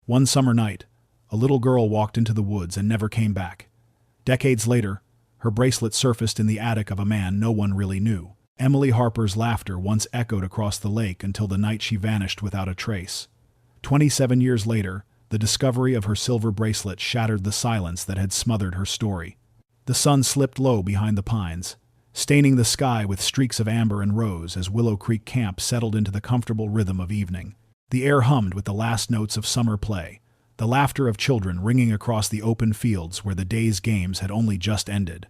One summer night, a little girl walked into the woods and never came back. Decades later, her bracelet surfaced in the attic of a man no one really knew. Emily Harper's laughter once echoed across the lake until the night she vanished without a trace. 27 years later, the discovery of her silver bracelet shattered the silence that had smothered her story. The sun slipped low behind the pines, staining the sky with streaks of amber and rose as Willow Creek Camp settled into the comfortable rhythm of evening. The air hummed with the last notes of summer play, the laughter of children ringing across the open fields where the day's games had only just ended.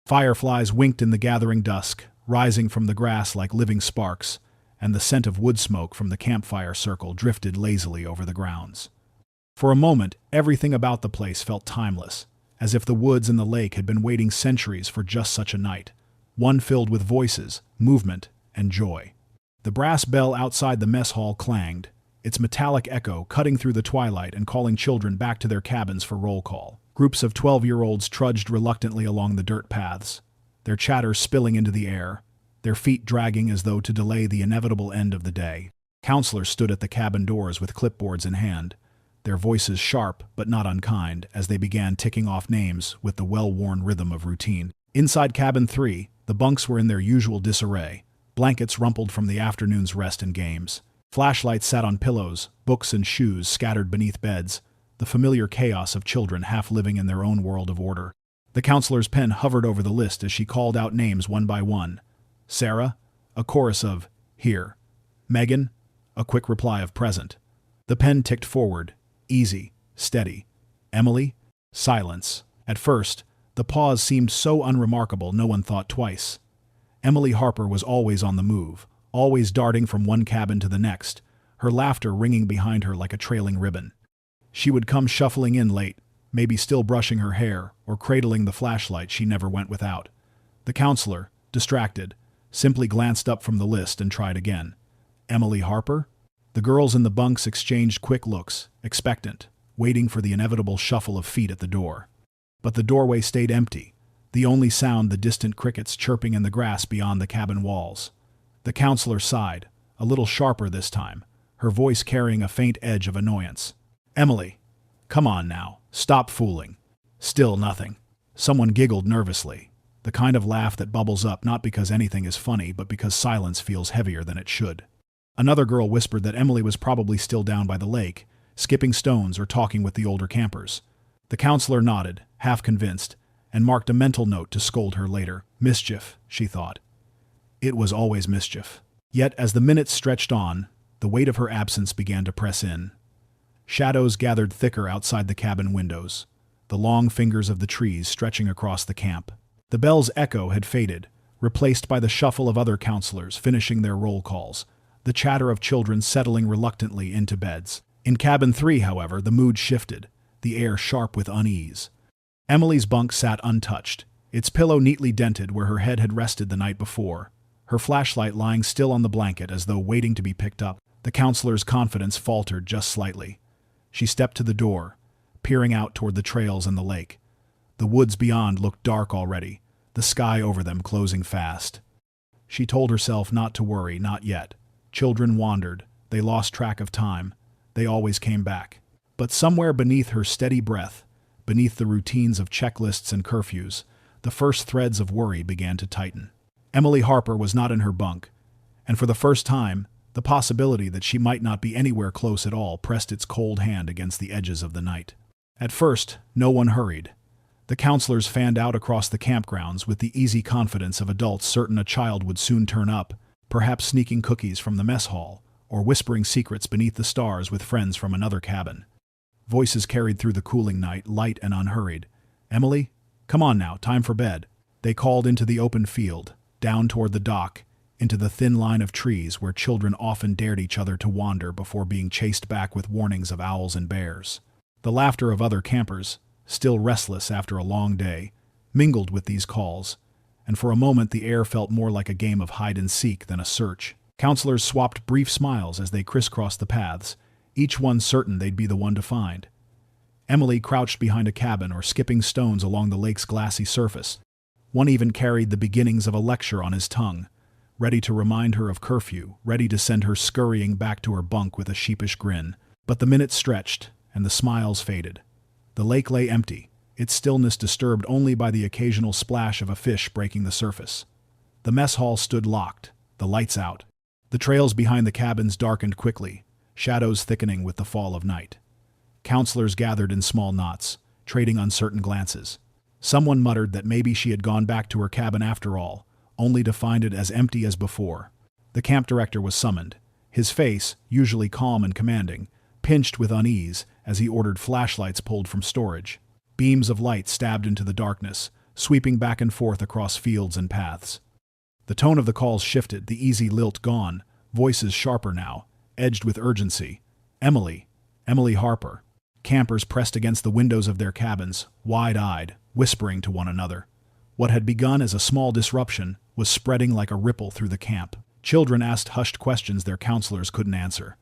Fireflies winked in the gathering dusk, rising from the grass like living sparks, and the scent of wood smoke from the campfire circle drifted lazily over the grounds. For a moment, everything about the place felt timeless, as if the woods and the lake had been waiting centuries for just such a night, one filled with voices, movement, and joy. The brass bell outside the mess hall clanged, its metallic echo cutting through the twilight and calling children back to their cabins for roll call. Groups of 12-year-olds trudged reluctantly along the dirt paths, their chatter spilling into the air, their feet dragging as though to delay the inevitable end of the day. Counselors stood at the cabin doors with clipboards in hand, their voices sharp but not unkind as they began ticking off names with the well-worn rhythm of routine. Inside cabin 3, the bunks were in their usual disarray, blankets rumpled from the afternoon's rest and games. Flashlights sat on pillows, books and shoes scattered beneath beds, the familiar chaos of children half living in their own world of order. The counselor's pen hovered over the list as she called out names one by one. Sarah, a chorus of, "Here." Megan, a quick reply of present. The pen ticked forward, easy, steady. Emily, silence. At first, the pause seemed so unremarkable no one thought twice. Emily Harper was always on the move, always darting from one cabin to the next, her laughter ringing behind her like a trailing ribbon. She would come shuffling in late, maybe still brushing her hair or cradling the flashlight she never went without. The counselor, distracted, simply glanced up from the list and tried again. Emily Harper? The girls in the bunks exchanged quick looks, expectant, waiting for the inevitable shuffle of feet at the door. But the doorway stayed empty, the only sound the distant crickets chirping in the grass beyond the cabin walls. The counselor sighed, a little sharper this time, her voice carrying a faint edge of annoyance. "Emily, come on now, stop fooling." Still nothing. Someone giggled nervously, the kind of laugh that bubbles up not because anything is funny but because silence feels heavier than it should. Another girl whispered that Emily was probably still down by the lake, skipping stones or talking with the older campers. The counselor nodded, half convinced, and marked a mental note to scold her later. Mischief, she thought. It was always mischief. Yet as the minutes stretched on, the weight of her absence began to press in. Shadows gathered thicker outside the cabin windows, the long fingers of the trees stretching across the camp. The bell's echo had faded, replaced by the shuffle of other counselors finishing their roll calls, the chatter of children settling reluctantly into beds. In cabin 3, however, the mood shifted, the air sharp with unease. Emily's bunk sat untouched, its pillow neatly dented where her head had rested the night before, her flashlight lying still on the blanket as though waiting to be picked up. The counselor's confidence faltered just slightly. She stepped to the door, peering out toward the trails and the lake. The woods beyond looked dark already, the sky over them closing fast. She told herself not to worry, not yet. Children wandered, they lost track of time, they always came back. But somewhere beneath her steady breath, beneath the routines of checklists and curfews, the first threads of worry began to tighten. Emily Harper was not in her bunk, and for the first time, the possibility that she might not be anywhere close at all pressed its cold hand against the edges of the night. At first, no one hurried. The counselors fanned out across the campgrounds with the easy confidence of adults certain a child would soon turn up, perhaps sneaking cookies from the mess hall, or whispering secrets beneath the stars with friends from another cabin. Voices carried through the cooling night, light and unhurried. "Emily, come on now, time for bed." They called into the open field, down toward the dock, into the thin line of trees where children often dared each other to wander before being chased back with warnings of owls and bears. The laughter of other campers, still restless after a long day, mingled with these calls, and for a moment the air felt more like a game of hide-and-seek than a search. Counselors swapped brief smiles as they crisscrossed the paths, each one certain they'd be the one to find. Emily crouched behind a cabin or skipping stones along the lake's glassy surface. One even carried the beginnings of a lecture on his tongue, ready to remind her of curfew, ready to send her scurrying back to her bunk with a sheepish grin. But the minutes stretched, and the smiles faded. The lake lay empty, its stillness disturbed only by the occasional splash of a fish breaking the surface. The mess hall stood locked, the lights out. The trails behind the cabins darkened quickly, shadows thickening with the fall of night. Counselors gathered in small knots, trading uncertain glances. Someone muttered that maybe she had gone back to her cabin after all, only to find it as empty as before. The camp director was summoned, his face, usually calm and commanding, pinched with unease as he ordered flashlights pulled from storage. Beams of light stabbed into the darkness, sweeping back and forth across fields and paths. The tone of the calls shifted, the easy lilt gone, voices sharper now, edged with urgency. Emily Harper. Campers pressed against the windows of their cabins, wide-eyed, whispering to one another. What had begun as a small disruption was spreading like a ripple through the camp. Children asked hushed questions their counselors couldn't answer.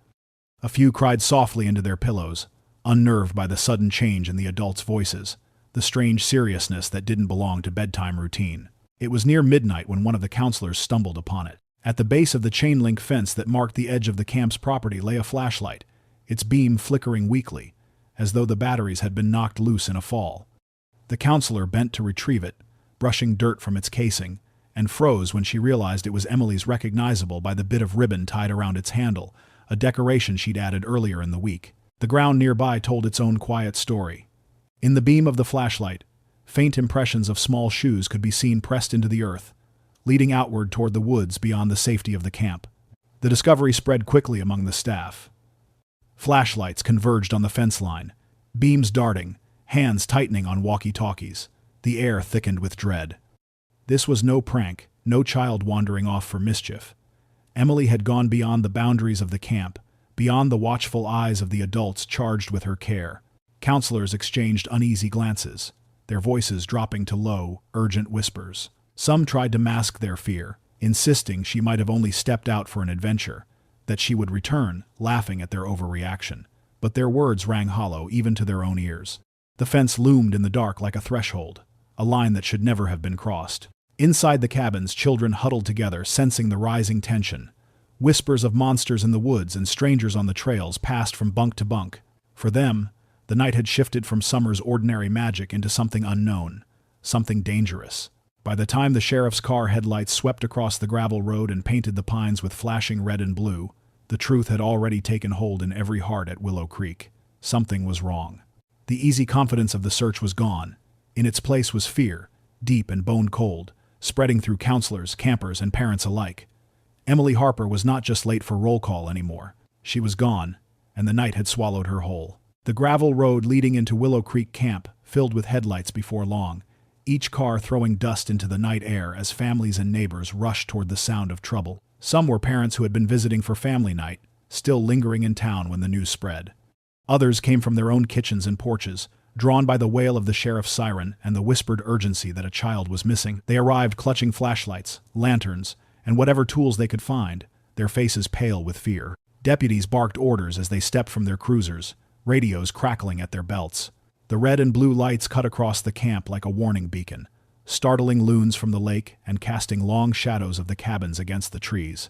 A few cried softly into their pillows, unnerved by the sudden change in the adults' voices, the strange seriousness that didn't belong to bedtime routine. It was near midnight when one of the counselors stumbled upon it. At the base of the chain-link fence that marked the edge of the camp's property lay a flashlight, its beam flickering weakly, as though the batteries had been knocked loose in a fall. The counselor bent to retrieve it, brushing dirt from its casing, and froze when she realized it was Emily's, recognizable by the bit of ribbon tied around its handle, a decoration she'd added earlier in the week. The ground nearby told its own quiet story. In the beam of the flashlight, faint impressions of small shoes could be seen pressed into the earth, leading outward toward the woods beyond the safety of the camp. The discovery spread quickly among the staff. Flashlights converged on the fence line, beams darting, hands tightening on walkie-talkies. The air thickened with dread. This was no prank, no child wandering off for mischief. Emily had gone beyond the boundaries of the camp, beyond the watchful eyes of the adults charged with her care. Counselors exchanged uneasy glances, their voices dropping to low, urgent whispers. Some tried to mask their fear, insisting she might have only stepped out for an adventure, that she would return, laughing at their overreaction. But their words rang hollow even to their own ears. The fence loomed in the dark like a threshold, a line that should never have been crossed. Inside the cabins, children huddled together, sensing the rising tension. Whispers of monsters in the woods and strangers on the trails passed from bunk to bunk. For them, the night had shifted from summer's ordinary magic into something unknown, something dangerous. By the time the sheriff's car headlights swept across the gravel road and painted the pines with flashing red and blue, the truth had already taken hold in every heart at Willow Creek. Something was wrong. The easy confidence of the search was gone. In its place was fear, deep and bone-cold, spreading through counselors, campers, and parents alike. Emily Harper was not just late for roll call anymore. She was gone, and the night had swallowed her whole. The gravel road leading into Willow Creek Camp filled with headlights before long, each car throwing dust into the night air as families and neighbors rushed toward the sound of trouble. Some were parents who had been visiting for family night, still lingering in town when the news spread. Others came from their own kitchens and porches, drawn by the wail of the sheriff's siren and the whispered urgency that a child was missing. They arrived clutching flashlights, lanterns, and whatever tools they could find, their faces pale with fear. Deputies barked orders as they stepped from their cruisers, radios crackling at their belts. The red and blue lights cut across the camp like a warning beacon, startling loons from the lake and casting long shadows of the cabins against the trees.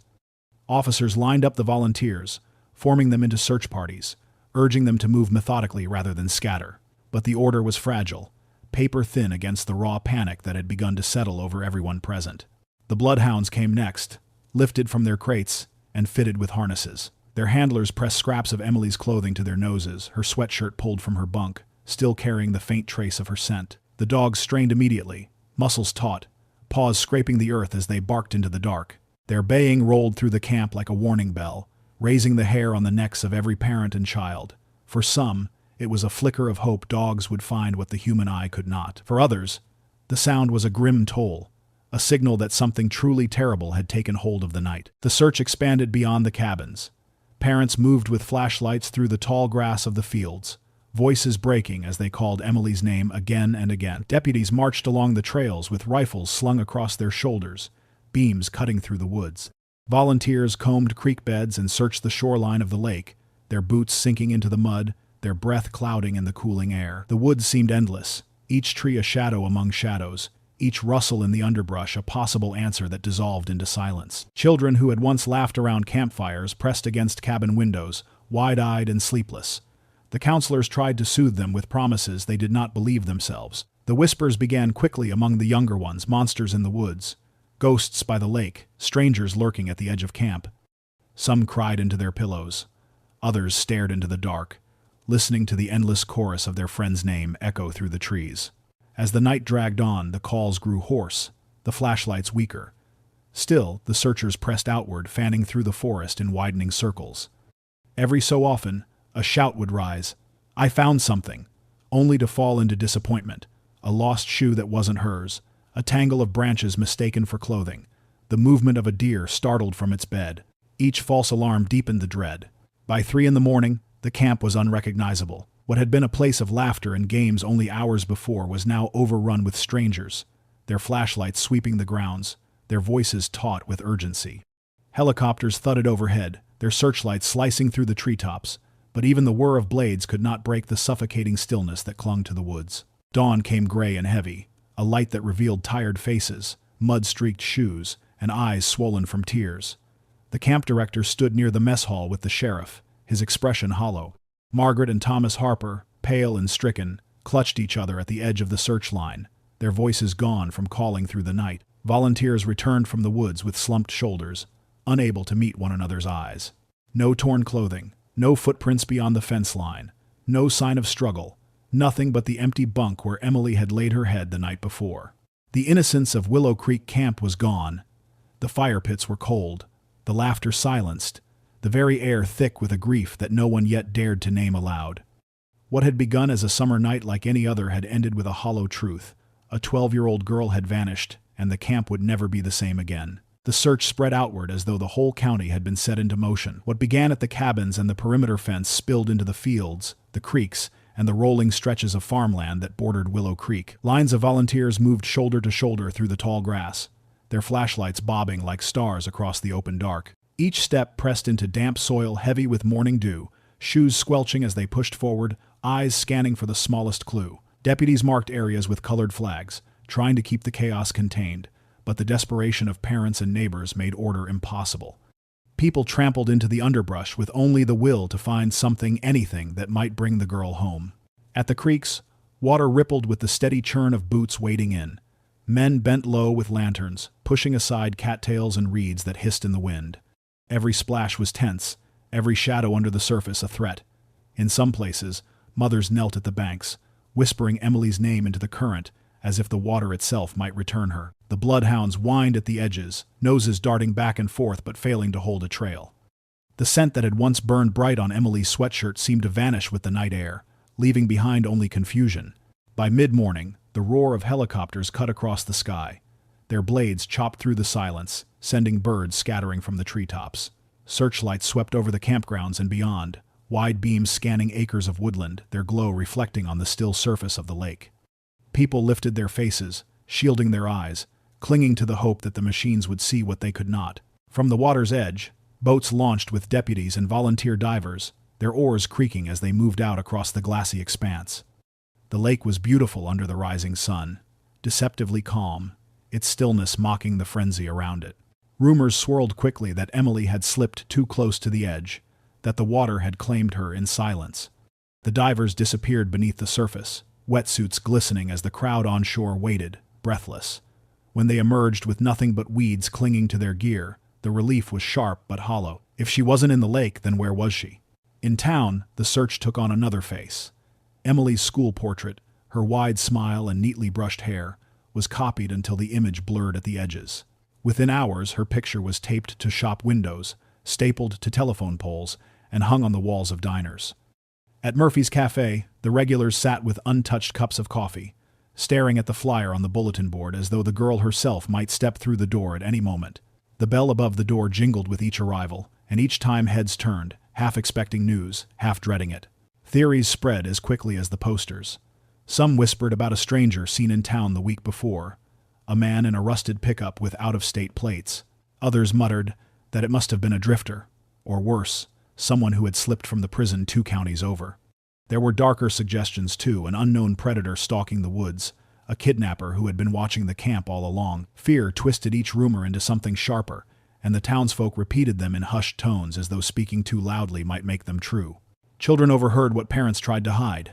Officers lined up the volunteers, forming them into search parties, urging them to move methodically rather than scatter. But the order was fragile, paper-thin against the raw panic that had begun to settle over everyone present. The bloodhounds came next, lifted from their crates and fitted with harnesses. Their handlers pressed scraps of Emily's clothing to their noses, her sweatshirt pulled from her bunk, still carrying the faint trace of her scent. The dogs strained immediately, muscles taut, paws scraping the earth as they barked into the dark. Their baying rolled through the camp like a warning bell, raising the hair on the necks of every parent and child. For some, it was a flicker of hope dogs would find what the human eye could not. For others, the sound was a grim toll, a signal that something truly terrible had taken hold of the night. The search expanded beyond the cabins. Parents moved with flashlights through the tall grass of the fields, voices breaking as they called Emily's name again and again. Deputies marched along the trails with rifles slung across their shoulders, beams cutting through the woods. Volunteers combed creek beds and searched the shoreline of the lake, their boots sinking into the mud, their breath clouding in the cooling air. The woods seemed endless, each tree a shadow among shadows, each rustle in the underbrush a possible answer that dissolved into silence. Children who had once laughed around campfires pressed against cabin windows, wide-eyed and sleepless. The counselors tried to soothe them with promises they did not believe themselves. The whispers began quickly among the younger ones: monsters in the woods, ghosts by the lake, strangers lurking at the edge of camp. Some cried into their pillows. Others stared into the dark, listening to the endless chorus of their friend's name echo through the trees. As the night dragged on, the calls grew hoarse, the flashlights weaker. Still, the searchers pressed outward, fanning through the forest in widening circles. Every so often, a shout would rise, "I found something," only to fall into disappointment. A lost shoe that wasn't hers, a tangle of branches mistaken for clothing, the movement of a deer startled from its bed. Each false alarm deepened the dread. By 3 a.m, the camp was unrecognizable. What had been a place of laughter and games only hours before was now overrun with strangers, their flashlights sweeping the grounds, their voices taut with urgency. Helicopters thudded overhead, their searchlights slicing through the treetops, but even the whir of blades could not break the suffocating stillness that clung to the woods. Dawn came gray and heavy, a light that revealed tired faces, mud-streaked shoes, and eyes swollen from tears. The camp director stood near the mess hall with the sheriff, his expression hollow. Margaret and Thomas Harper, pale and stricken, clutched each other at the edge of the search line, their voices gone from calling through the night. Volunteers returned from the woods with slumped shoulders, unable to meet one another's eyes. No torn clothing, no footprints beyond the fence line, no sign of struggle, nothing but the empty bunk where Emily had laid her head the night before. The innocence of Willow Creek Camp was gone. The fire pits were cold, the laughter silenced, the very air thick with a grief that no one yet dared to name aloud. What had begun as a summer night like any other had ended with a hollow truth. A 12-year-old girl had vanished, and the camp would never be the same again. The search spread outward as though the whole county had been set into motion. What began at the cabins and the perimeter fence spilled into the fields, the creeks, and the rolling stretches of farmland that bordered Willow Creek. Lines of volunteers moved shoulder to shoulder through the tall grass, their flashlights bobbing like stars across the open dark. Each step pressed into damp soil heavy with morning dew, shoes squelching as they pushed forward, eyes scanning for the smallest clue. Deputies marked areas with colored flags, trying to keep the chaos contained, but the desperation of parents and neighbors made order impossible. People trampled into the underbrush with only the will to find something, anything, that might bring the girl home. At the creeks, water rippled with the steady churn of boots wading in. Men bent low with lanterns, pushing aside cattails and reeds that hissed in the wind. Every splash was tense, every shadow under the surface a threat. In some places, mothers knelt at the banks, whispering Emily's name into the current, as if the water itself might return her. The bloodhounds whined at the edges, noses darting back and forth but failing to hold a trail. The scent that had once burned bright on Emily's sweatshirt seemed to vanish with the night air, leaving behind only confusion. By mid-morning, the roar of helicopters cut across the sky. Their blades chopped through the silence, sending birds scattering from the treetops. Searchlights swept over the campgrounds and beyond, wide beams scanning acres of woodland, their glow reflecting on the still surface of the lake. People lifted their faces, shielding their eyes, clinging to the hope that the machines would see what they could not. From the water's edge, boats launched with deputies and volunteer divers, their oars creaking as they moved out across the glassy expanse. The lake was beautiful under the rising sun, deceptively calm, its stillness mocking the frenzy around it. Rumors swirled quickly that Emily had slipped too close to the edge, that the water had claimed her in silence. The divers disappeared beneath the surface, wetsuits glistening as the crowd on shore waited, breathless. When they emerged with nothing but weeds clinging to their gear, the relief was sharp but hollow. If she wasn't in the lake, then where was she? In town, the search took on another face. Emily's school portrait, her wide smile and neatly brushed hair, was copied until the image blurred at the edges. Within hours, her picture was taped to shop windows, stapled to telephone poles, and hung on the walls of diners. At Murphy's Cafe, the regulars sat with untouched cups of coffee, staring at the flyer on the bulletin board as though the girl herself might step through the door at any moment. The bell above the door jingled with each arrival, and each time heads turned, half expecting news, half dreading it. Theories spread as quickly as the posters. Some whispered about a stranger seen in town the week before, a man in a rusted pickup with out-of-state plates. Others muttered that it must have been a drifter, or worse, someone who had slipped from the prison 2 counties over. There were darker suggestions too, an unknown predator stalking the woods, a kidnapper who had been watching the camp all along. Fear twisted each rumor into something sharper, and the townsfolk repeated them in hushed tones as though speaking too loudly might make them true. Children overheard what parents tried to hide.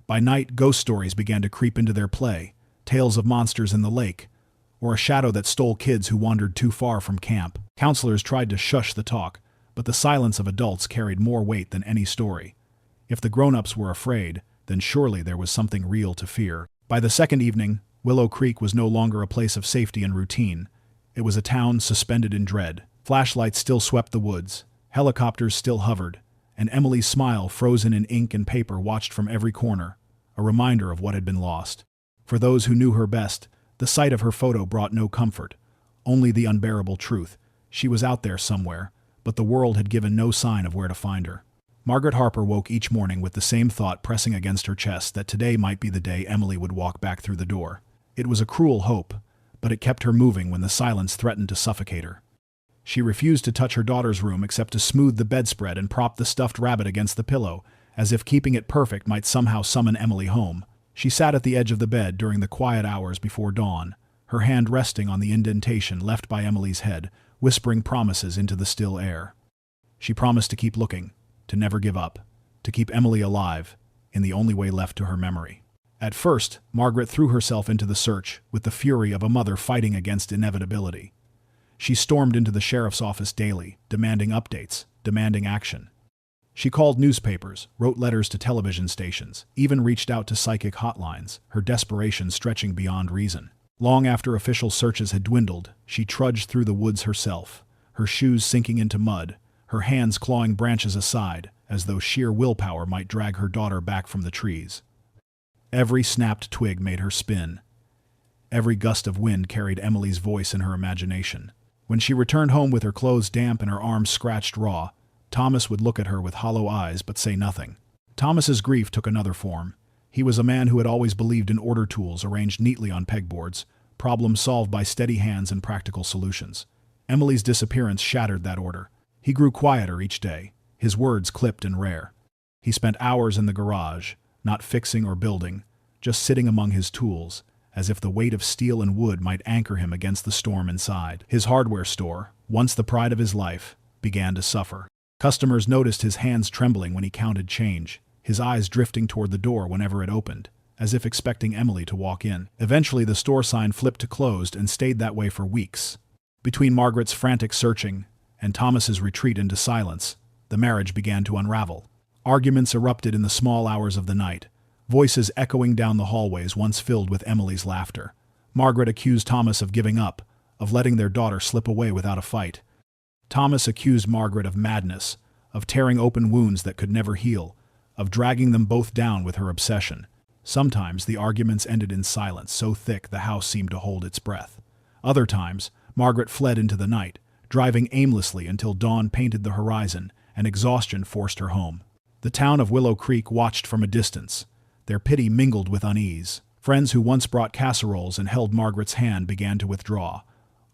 By night, ghost stories began to creep into their play, tales of monsters in the lake, or a shadow that stole kids who wandered too far from camp. Counselors tried to shush the talk, but the silence of adults carried more weight than any story. If the grown-ups were afraid, then surely there was something real to fear. By the second evening, Willow Creek was no longer a place of safety and routine. It was a town suspended in dread. Flashlights still swept the woods, helicopters still hovered, and Emily's smile, frozen in ink and paper, watched from every corner, a reminder of what had been lost. For those who knew her best, the sight of her photo brought no comfort, only the unbearable truth. She was out there somewhere, but the world had given no sign of where to find her. Margaret Harper woke each morning with the same thought pressing against her chest, that today might be the day Emily would walk back through the door. It was a cruel hope, but it kept her moving when the silence threatened to suffocate her. She refused to touch her daughter's room except to smooth the bedspread and prop the stuffed rabbit against the pillow, as if keeping it perfect might somehow summon Emily home. She sat at the edge of the bed during the quiet hours before dawn, her hand resting on the indentation left by Emily's head, whispering promises into the still air. She promised to keep looking, to never give up, to keep Emily alive, in the only way left to her memory. At first, Margaret threw herself into the search with the fury of a mother fighting against inevitability. She stormed into the sheriff's office daily, demanding updates, demanding action. She called newspapers, wrote letters to television stations, even reached out to psychic hotlines, her desperation stretching beyond reason. Long after official searches had dwindled, she trudged through the woods herself, her shoes sinking into mud, her hands clawing branches aside, as though sheer willpower might drag her daughter back from the trees. Every snapped twig made her spin. Every gust of wind carried Emily's voice in her imagination. When she returned home with her clothes damp and her arms scratched raw, Thomas would look at her with hollow eyes but say nothing. Thomas's grief took another form. He was a man who had always believed in order tools arranged neatly on pegboards, problems solved by steady hands and practical solutions. Emily's disappearance shattered that order. He grew quieter each day, his words clipped and rare. He spent hours in the garage, not fixing or building, just sitting among his tools, as if the weight of steel and wood might anchor him against the storm inside. His hardware store, once the pride of his life, began to suffer. Customers noticed his hands trembling when he counted change, his eyes drifting toward the door whenever it opened, as if expecting Emily to walk in. Eventually, the store sign flipped to closed and stayed that way for weeks. Between Margaret's frantic searching and Thomas's retreat into silence, the marriage began to unravel. Arguments erupted in the small hours of the night, voices echoing down the hallways once filled with Emily's laughter. Margaret accused Thomas of giving up, of letting their daughter slip away without a fight. Thomas accused Margaret of madness, of tearing open wounds that could never heal, of dragging them both down with her obsession. Sometimes the arguments ended in silence so thick the house seemed to hold its breath. Other times, Margaret fled into the night, driving aimlessly until dawn painted the horizon and exhaustion forced her home. The town of Willow Creek watched from a distance, their pity mingled with unease. Friends who once brought casseroles and held Margaret's hand began to withdraw,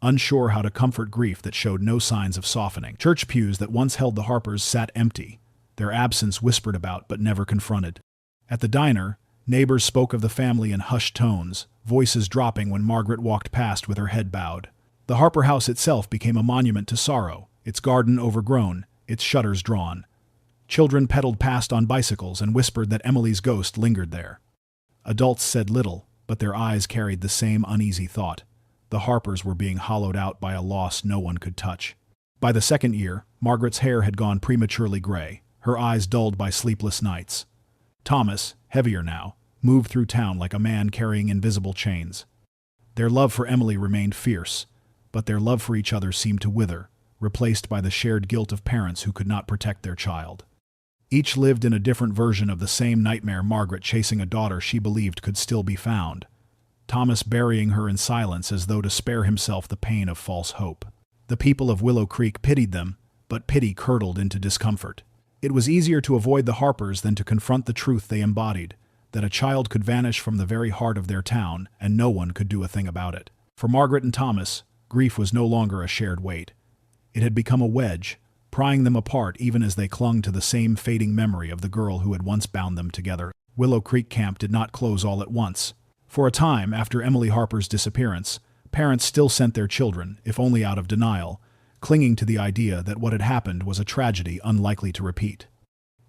unsure how to comfort grief that showed no signs of softening. Church pews that once held the Harpers sat empty, their absence whispered about but never confronted. At the diner, neighbors spoke of the family in hushed tones, voices dropping when Margaret walked past with her head bowed. The Harper house itself became a monument to sorrow, its garden overgrown, its shutters drawn. Children pedaled past on bicycles and whispered that Emily's ghost lingered there. Adults said little, but their eyes carried the same uneasy thought. The Harpers were being hollowed out by a loss no one could touch. By the second year, Margaret's hair had gone prematurely gray, her eyes dulled by sleepless nights. Thomas, heavier now, moved through town like a man carrying invisible chains. Their love for Emily remained fierce, but their love for each other seemed to wither, replaced by the shared guilt of parents who could not protect their child. Each lived in a different version of the same nightmare, Margaret chasing a daughter she believed could still be found, Thomas burying her in silence as though to spare himself the pain of false hope. The people of Willow Creek pitied them, but pity curdled into discomfort. It was easier to avoid the Harpers than to confront the truth they embodied, that a child could vanish from the very heart of their town and no one could do a thing about it. For Margaret and Thomas, grief was no longer a shared weight. It had become a wedge, prying them apart even as they clung to the same fading memory of the girl who had once bound them together. Willow Creek camp did not close all at once. For a time after Emily Harper's disappearance, parents still sent their children, if only out of denial, clinging to the idea that what had happened was a tragedy unlikely to repeat.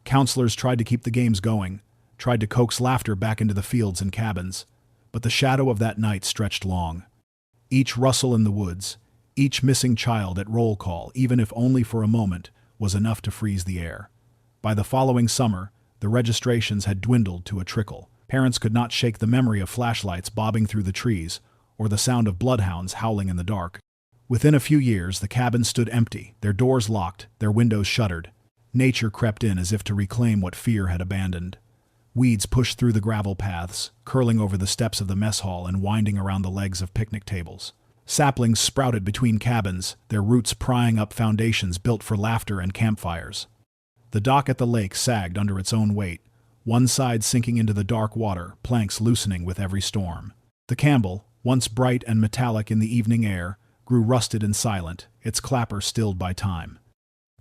Counselors tried to keep the games going, tried to coax laughter back into the fields and cabins, but the shadow of that night stretched long. Each rustle in the woods, each missing child at roll call, even if only for a moment, was enough to freeze the air. By the following summer, the registrations had dwindled to a trickle. Parents could not shake the memory of flashlights bobbing through the trees or the sound of bloodhounds howling in the dark. Within a few years, the cabins stood empty, their doors locked, their windows shuttered. Nature crept in as if to reclaim what fear had abandoned. Weeds pushed through the gravel paths, curling over the steps of the mess hall and winding around the legs of picnic tables. Saplings sprouted between cabins, their roots prying up foundations built for laughter and campfires. The dock at the lake sagged under its own weight, one side sinking into the dark water, planks loosening with every storm. The Campbell, once bright and metallic in the evening air, grew rusted and silent, its clapper stilled by time.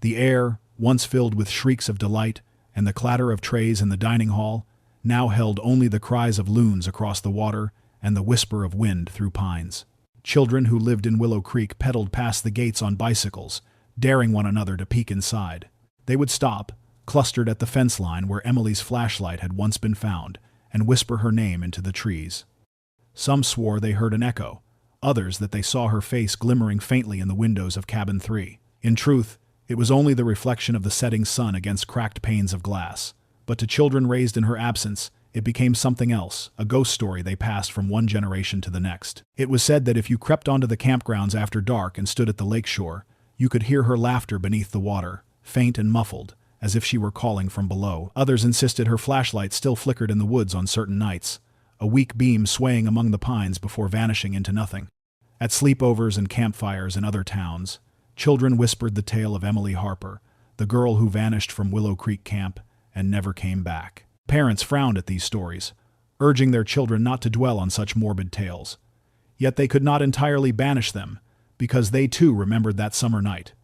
The air, once filled with shrieks of delight and the clatter of trays in the dining hall, now held only the cries of loons across the water and the whisper of wind through pines. Children who lived in Willow Creek pedaled past the gates on bicycles, daring one another to peek inside. They would stop, clustered at the fence line where Emily's flashlight had once been found, and whisper her name into the trees. Some swore they heard an echo, others that they saw her face glimmering faintly in the windows of Cabin 3. In truth, it was only the reflection of the setting sun against cracked panes of glass. But to children raised in her absence, it became something else, a ghost story they passed from one generation to the next. It was said that if you crept onto the campgrounds after dark and stood at the lakeshore, you could hear her laughter beneath the water, faint and muffled, as if she were calling from below. Others insisted her flashlight still flickered in the woods on certain nights, a weak beam swaying among the pines before vanishing into nothing. At sleepovers and campfires in other towns, children whispered the tale of Emily Harper, the girl who vanished from Willow Creek Camp and never came back. Parents frowned at these stories, urging their children not to dwell on such morbid tales. Yet they could not entirely banish them, because they too remembered that summer night.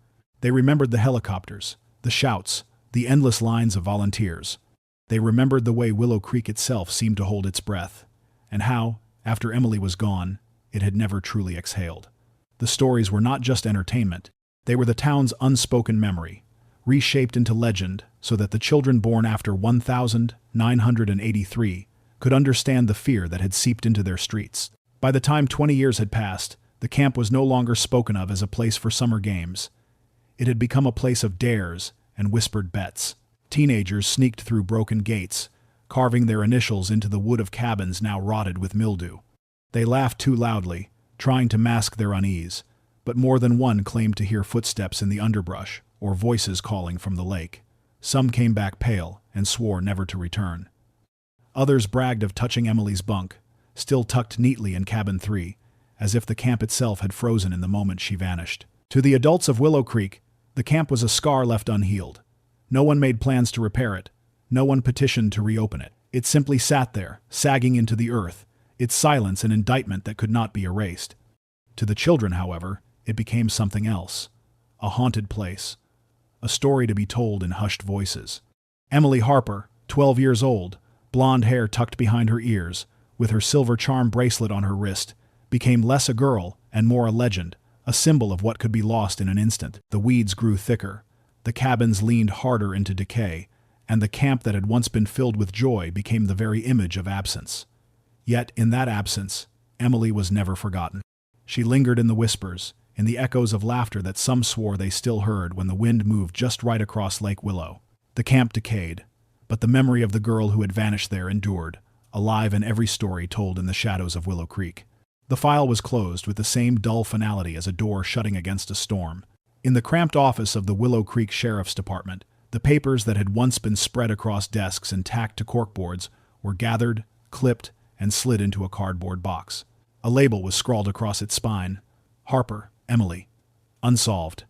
They remembered the helicopters, the shouts, the endless lines of volunteers. They remembered the way Willow Creek itself seemed to hold its breath, and how, after Emily was gone, it had never truly exhaled. The stories were not just entertainment, they were the town's unspoken memory, reshaped into legend so that the children born after 1983 could understand the fear that had seeped into their streets. By the time 20 years had passed, the camp was no longer spoken of as a place for summer games. It had become a place of dares and whispered bets. Teenagers sneaked through broken gates, carving their initials into the wood of cabins now rotted with mildew. They laughed too loudly, trying to mask their unease, but more than one claimed to hear footsteps in the underbrush or voices calling from the lake. Some came back pale and swore never to return. Others bragged of touching Emily's bunk, still tucked neatly in Cabin 3, as if the camp itself had frozen in the moment she vanished. To the adults of Willow Creek, the camp was a scar left unhealed. No one made plans to repair it. No one petitioned to reopen it. It simply sat there, sagging into the earth, its silence an indictment that could not be erased. To the children, however, it became something else. A haunted place. A story to be told in hushed voices. Emily Harper, 12 years old, blonde hair tucked behind her ears, with her silver charm bracelet on her wrist, became less a girl and more a legend, a symbol of what could be lost in an instant. The weeds grew thicker, the cabins leaned harder into decay, and the camp that had once been filled with joy became the very image of absence. Yet, in that absence, Emily was never forgotten. She lingered in the whispers, in the echoes of laughter that some swore they still heard when the wind moved just right across Lake Willow. The camp decayed, but the memory of the girl who had vanished there endured, alive in every story told in the shadows of Willow Creek. The file was closed with the same dull finality as a door shutting against a storm. In the cramped office of the Willow Creek Sheriff's Department, the papers that had once been spread across desks and tacked to corkboards were gathered, clipped, and slid into a cardboard box. A label was scrawled across its spine: Harper, Emily. Unsolved.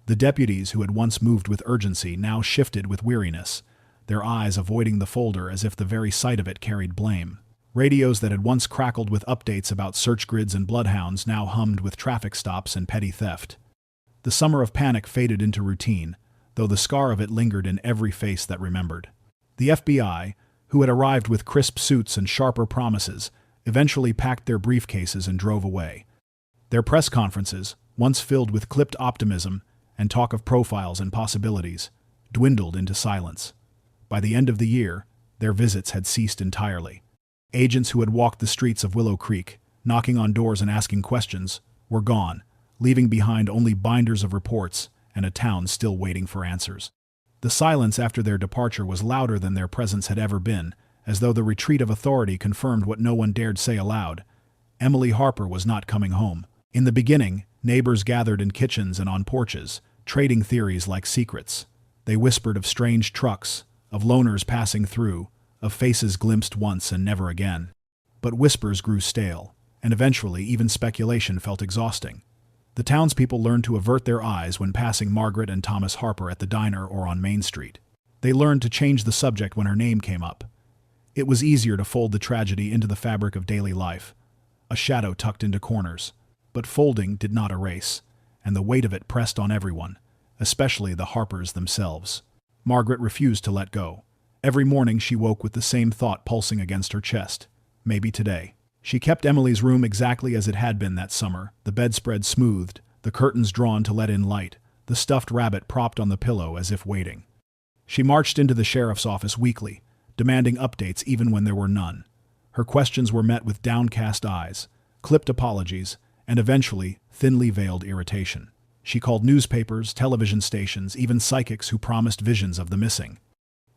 The deputies who had once moved with urgency now shifted with weariness, their eyes avoiding the folder as if the very sight of it carried blame. Radios that had once crackled with updates about search grids and bloodhounds now hummed with traffic stops and petty theft. The summer of panic faded into routine, though the scar of it lingered in every face that remembered. The FBI, who had arrived with crisp suits and sharper promises, eventually packed their briefcases and drove away. Their press conferences, once filled with clipped optimism and talk of profiles and possibilities, dwindled into silence. By the end of the year, their visits had ceased entirely. Agents who had walked the streets of Willow Creek, knocking on doors and asking questions, were gone, leaving behind only binders of reports and a town still waiting for answers. The silence after their departure was louder than their presence had ever been, as though the retreat of authority confirmed what no one dared say aloud. Emily Harper was not coming home. In the beginning, neighbors gathered in kitchens and on porches, trading theories like secrets. They whispered of strange trucks, of loners passing through, of faces glimpsed once and never again. But whispers grew stale, and eventually even speculation felt exhausting. The townspeople learned to avert their eyes when passing Margaret and Thomas Harper at the diner or on Main Street. They learned to change the subject when her name came up. It was easier to fold the tragedy into the fabric of daily life, a shadow tucked into corners. But folding did not erase, and the weight of it pressed on everyone, especially the Harpers themselves. Margaret refused to let go. Every morning she woke with the same thought pulsing against her chest. Maybe today. She kept Emily's room exactly as it had been that summer, the bedspread smoothed, the curtains drawn to let in light, the stuffed rabbit propped on the pillow as if waiting. She marched into the sheriff's office weekly, demanding updates even when there were none. Her questions were met with downcast eyes, clipped apologies, and eventually thinly veiled irritation. She called newspapers, television stations, even psychics who promised visions of the missing.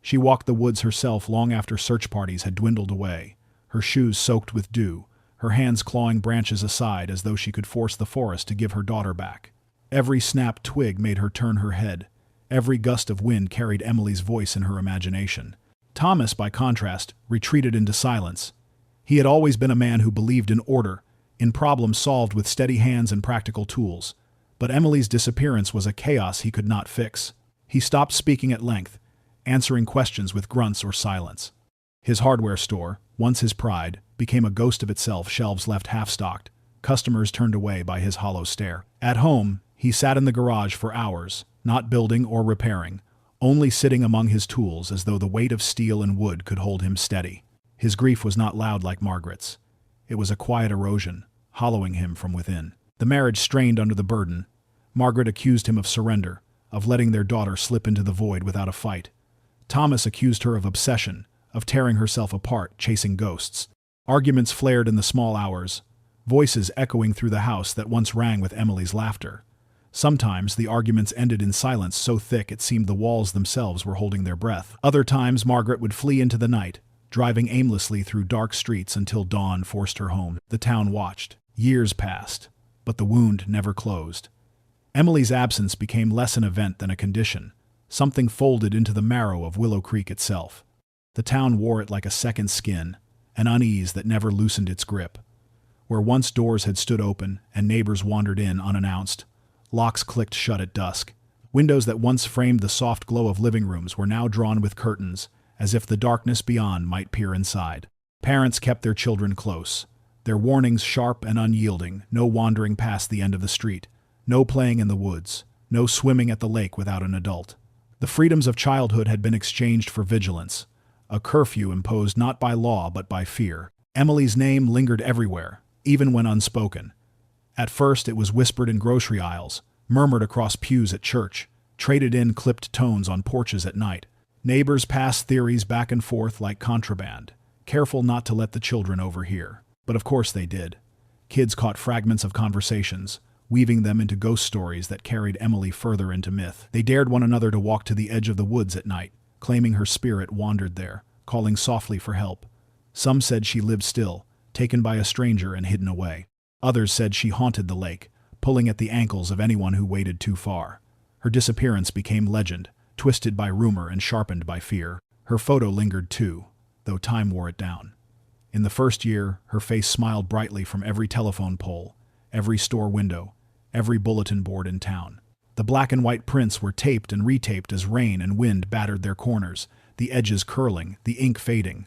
She walked the woods herself long after search parties had dwindled away, her shoes soaked with dew, her hands clawing branches aside as though she could force the forest to give her daughter back. Every snapped twig made her turn her head. Every gust of wind carried Emily's voice in her imagination. Thomas, by contrast, retreated into silence. He had always been a man who believed in order, in problems solved with steady hands and practical tools. But Emily's disappearance was a chaos he could not fix. He stopped speaking at length, answering questions with grunts or silence. His hardware store, once his pride, became a ghost of itself, shelves left half-stocked, customers turned away by his hollow stare. At home, he sat in the garage for hours, not building or repairing, only sitting among his tools as though the weight of steel and wood could hold him steady. His grief was not loud like Margaret's. It was a quiet erosion, hollowing him from within. The marriage strained under the burden. Margaret accused him of surrender, of letting their daughter slip into the void without a fight. Thomas accused her of obsession, of tearing herself apart, chasing ghosts. Arguments flared in the small hours, voices echoing through the house that once rang with Emily's laughter. Sometimes the arguments ended in silence so thick it seemed the walls themselves were holding their breath. Other times Margaret would flee into the night, driving aimlessly through dark streets until dawn forced her home. The town watched. Years passed, but the wound never closed. Emily's absence became less an event than a condition, something folded into the marrow of Willow Creek itself. The town wore it like a second skin, an unease that never loosened its grip. Where once doors had stood open and neighbors wandered in unannounced, locks clicked shut at dusk. Windows that once framed the soft glow of living rooms were now drawn with curtains, as if the darkness beyond might peer inside. Parents kept their children close, their warnings sharp and unyielding, no wandering past the end of the street, no playing in the woods, no swimming at the lake without an adult. The freedoms of childhood had been exchanged for vigilance, a curfew imposed not by law but by fear. Emily's name lingered everywhere, even when unspoken. At first it was whispered in grocery aisles, murmured across pews at church, traded in clipped tones on porches at night. Neighbors passed theories back and forth like contraband, careful not to let the children overhear. But of course they did. Kids caught fragments of conversations, weaving them into ghost stories that carried Emily further into myth. They dared one another to walk to the edge of the woods at night, claiming her spirit wandered there, calling softly for help. Some said she lived still, taken by a stranger and hidden away. Others said she haunted the lake, pulling at the ankles of anyone who waded too far. Her disappearance became legend, twisted by rumor and sharpened by fear. Her photo lingered too, though time wore it down. In the first year, her face smiled brightly from every telephone pole, every store window, every bulletin board in town. The black and white prints were taped and retaped as rain and wind battered their corners, the edges curling, the ink fading.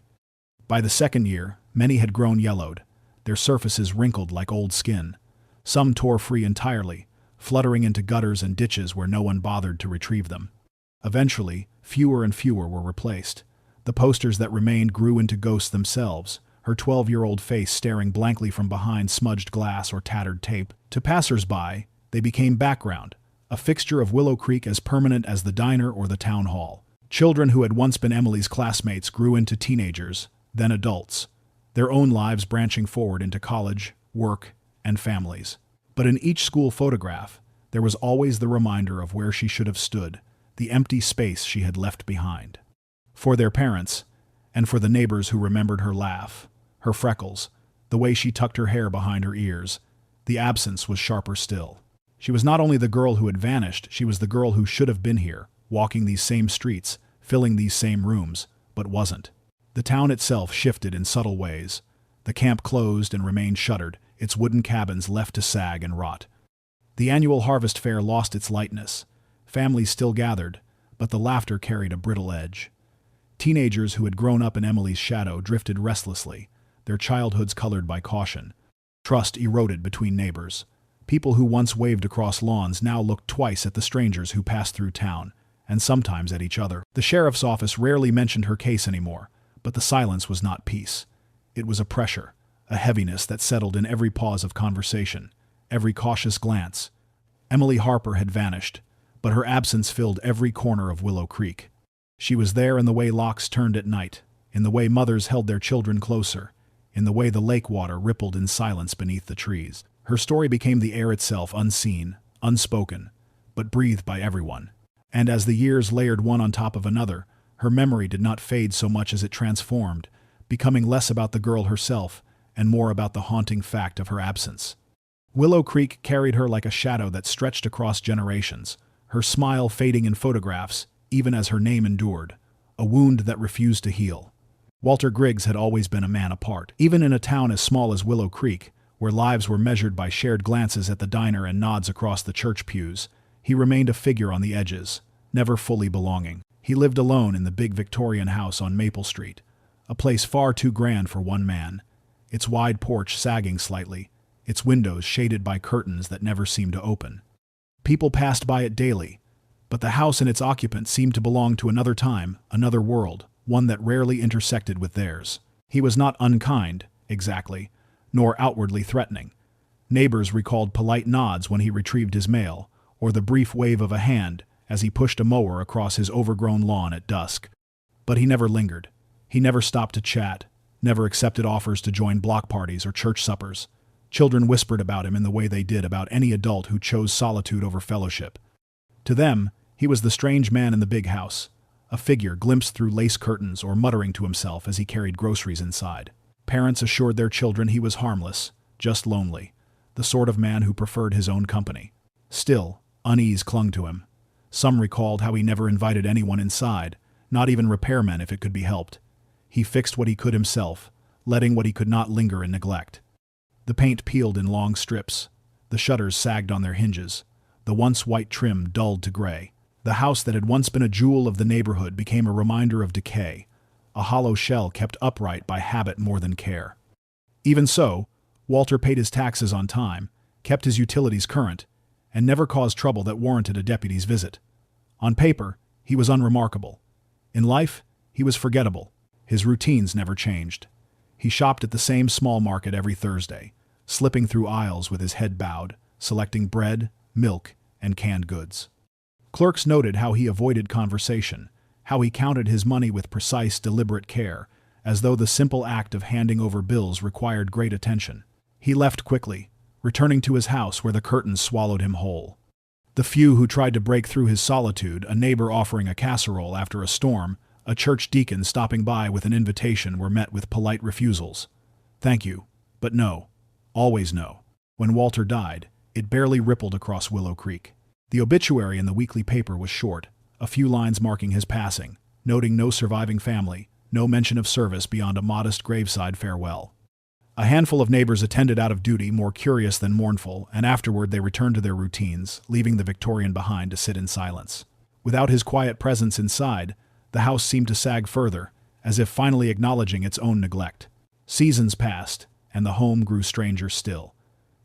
By the second year, many had grown yellowed, their surfaces wrinkled like old skin. Some tore free entirely, fluttering into gutters and ditches where no one bothered to retrieve them. Eventually, fewer and fewer were replaced. The posters that remained grew into ghosts themselves, her 12-year-old face staring blankly from behind smudged glass or tattered tape. To passers-by, they became background, a fixture of Willow Creek as permanent as the diner or the town hall. Children who had once been Emily's classmates grew into teenagers, then adults, their own lives branching forward into college, work, and families. But in each school photograph, there was always the reminder of where she should have stood, the empty space she had left behind. For their parents, and for the neighbors who remembered her laugh, her freckles, the way she tucked her hair behind her ears, the absence was sharper still. She was not only the girl who had vanished, she was the girl who should have been here, walking these same streets, filling these same rooms, but wasn't. The town itself shifted in subtle ways. The camp closed and remained shuttered, its wooden cabins left to sag and rot. The annual harvest fair lost its lightness. Families still gathered, but the laughter carried a brittle edge. Teenagers who had grown up in Emily's shadow drifted restlessly, their childhoods colored by caution. Trust eroded between neighbors. People who once waved across lawns now looked twice at the strangers who passed through town, and sometimes at each other. The sheriff's office rarely mentioned her case anymore, but the silence was not peace. It was a pressure, a heaviness that settled in every pause of conversation, every cautious glance. Emily Harper had vanished, but her absence filled every corner of Willow Creek. She was there in the way locks turned at night, in the way mothers held their children closer, in the way the lake water rippled in silence beneath the trees. Her story became the air itself, unseen, unspoken, but breathed by everyone. And as the years layered one on top of another, her memory did not fade so much as it transformed, becoming less about the girl herself and more about the haunting fact of her absence. Willow Creek carried her like a shadow that stretched across generations, her smile fading in photographs, even as her name endured, a wound that refused to heal. Walter Griggs had always been a man apart. Even in a town as small as Willow Creek, where lives were measured by shared glances at the diner and nods across the church pews, he remained a figure on the edges, never fully belonging. He lived alone in the big Victorian house on Maple Street, a place far too grand for one man, its wide porch sagging slightly, its windows shaded by curtains that never seemed to open. People passed by it daily, but the house and its occupant seemed to belong to another time, another world, one that rarely intersected with theirs. He was not unkind, exactly, nor outwardly threatening. Neighbors recalled polite nods when he retrieved his mail, or the brief wave of a hand as he pushed a mower across his overgrown lawn at dusk. But he never lingered. He never stopped to chat, never accepted offers to join block parties or church suppers. Children whispered about him in the way they did about any adult who chose solitude over fellowship. To them, he was the strange man in the big house, a figure glimpsed through lace curtains or muttering to himself as he carried groceries inside. Parents assured their children he was harmless, just lonely, the sort of man who preferred his own company. Still, unease clung to him. Some recalled how he never invited anyone inside, not even repairmen if it could be helped. He fixed what he could himself, letting what he could not linger in neglect. The paint peeled in long strips. The shutters sagged on their hinges. The once white trim dulled to gray. The house that had once been a jewel of the neighborhood became a reminder of decay, a hollow shell kept upright by habit more than care. Even so, Walter paid his taxes on time, kept his utilities current, and never caused trouble that warranted a deputy's visit. On paper, he was unremarkable. In life, he was forgettable. His routines never changed. He shopped at the same small market every Thursday, slipping through aisles with his head bowed, selecting bread, milk, and canned goods. Clerks noted how he avoided conversation, how he counted his money with precise, deliberate care, as though the simple act of handing over bills required great attention. He left quickly, returning to his house where the curtains swallowed him whole. The few who tried to break through his solitude, a neighbor offering a casserole after a storm, a church deacon stopping by with an invitation, were met with polite refusals. Thank you, but no. Always no. When Walter died, it barely rippled across Willow Creek. The obituary in the weekly paper was short, a few lines marking his passing, noting no surviving family, no mention of service beyond a modest graveside farewell. A handful of neighbors attended out of duty, more curious than mournful, and afterward they returned to their routines, leaving the Victorian behind to sit in silence. Without his quiet presence inside, the house seemed to sag further, as if finally acknowledging its own neglect. Seasons passed, and the home grew stranger still.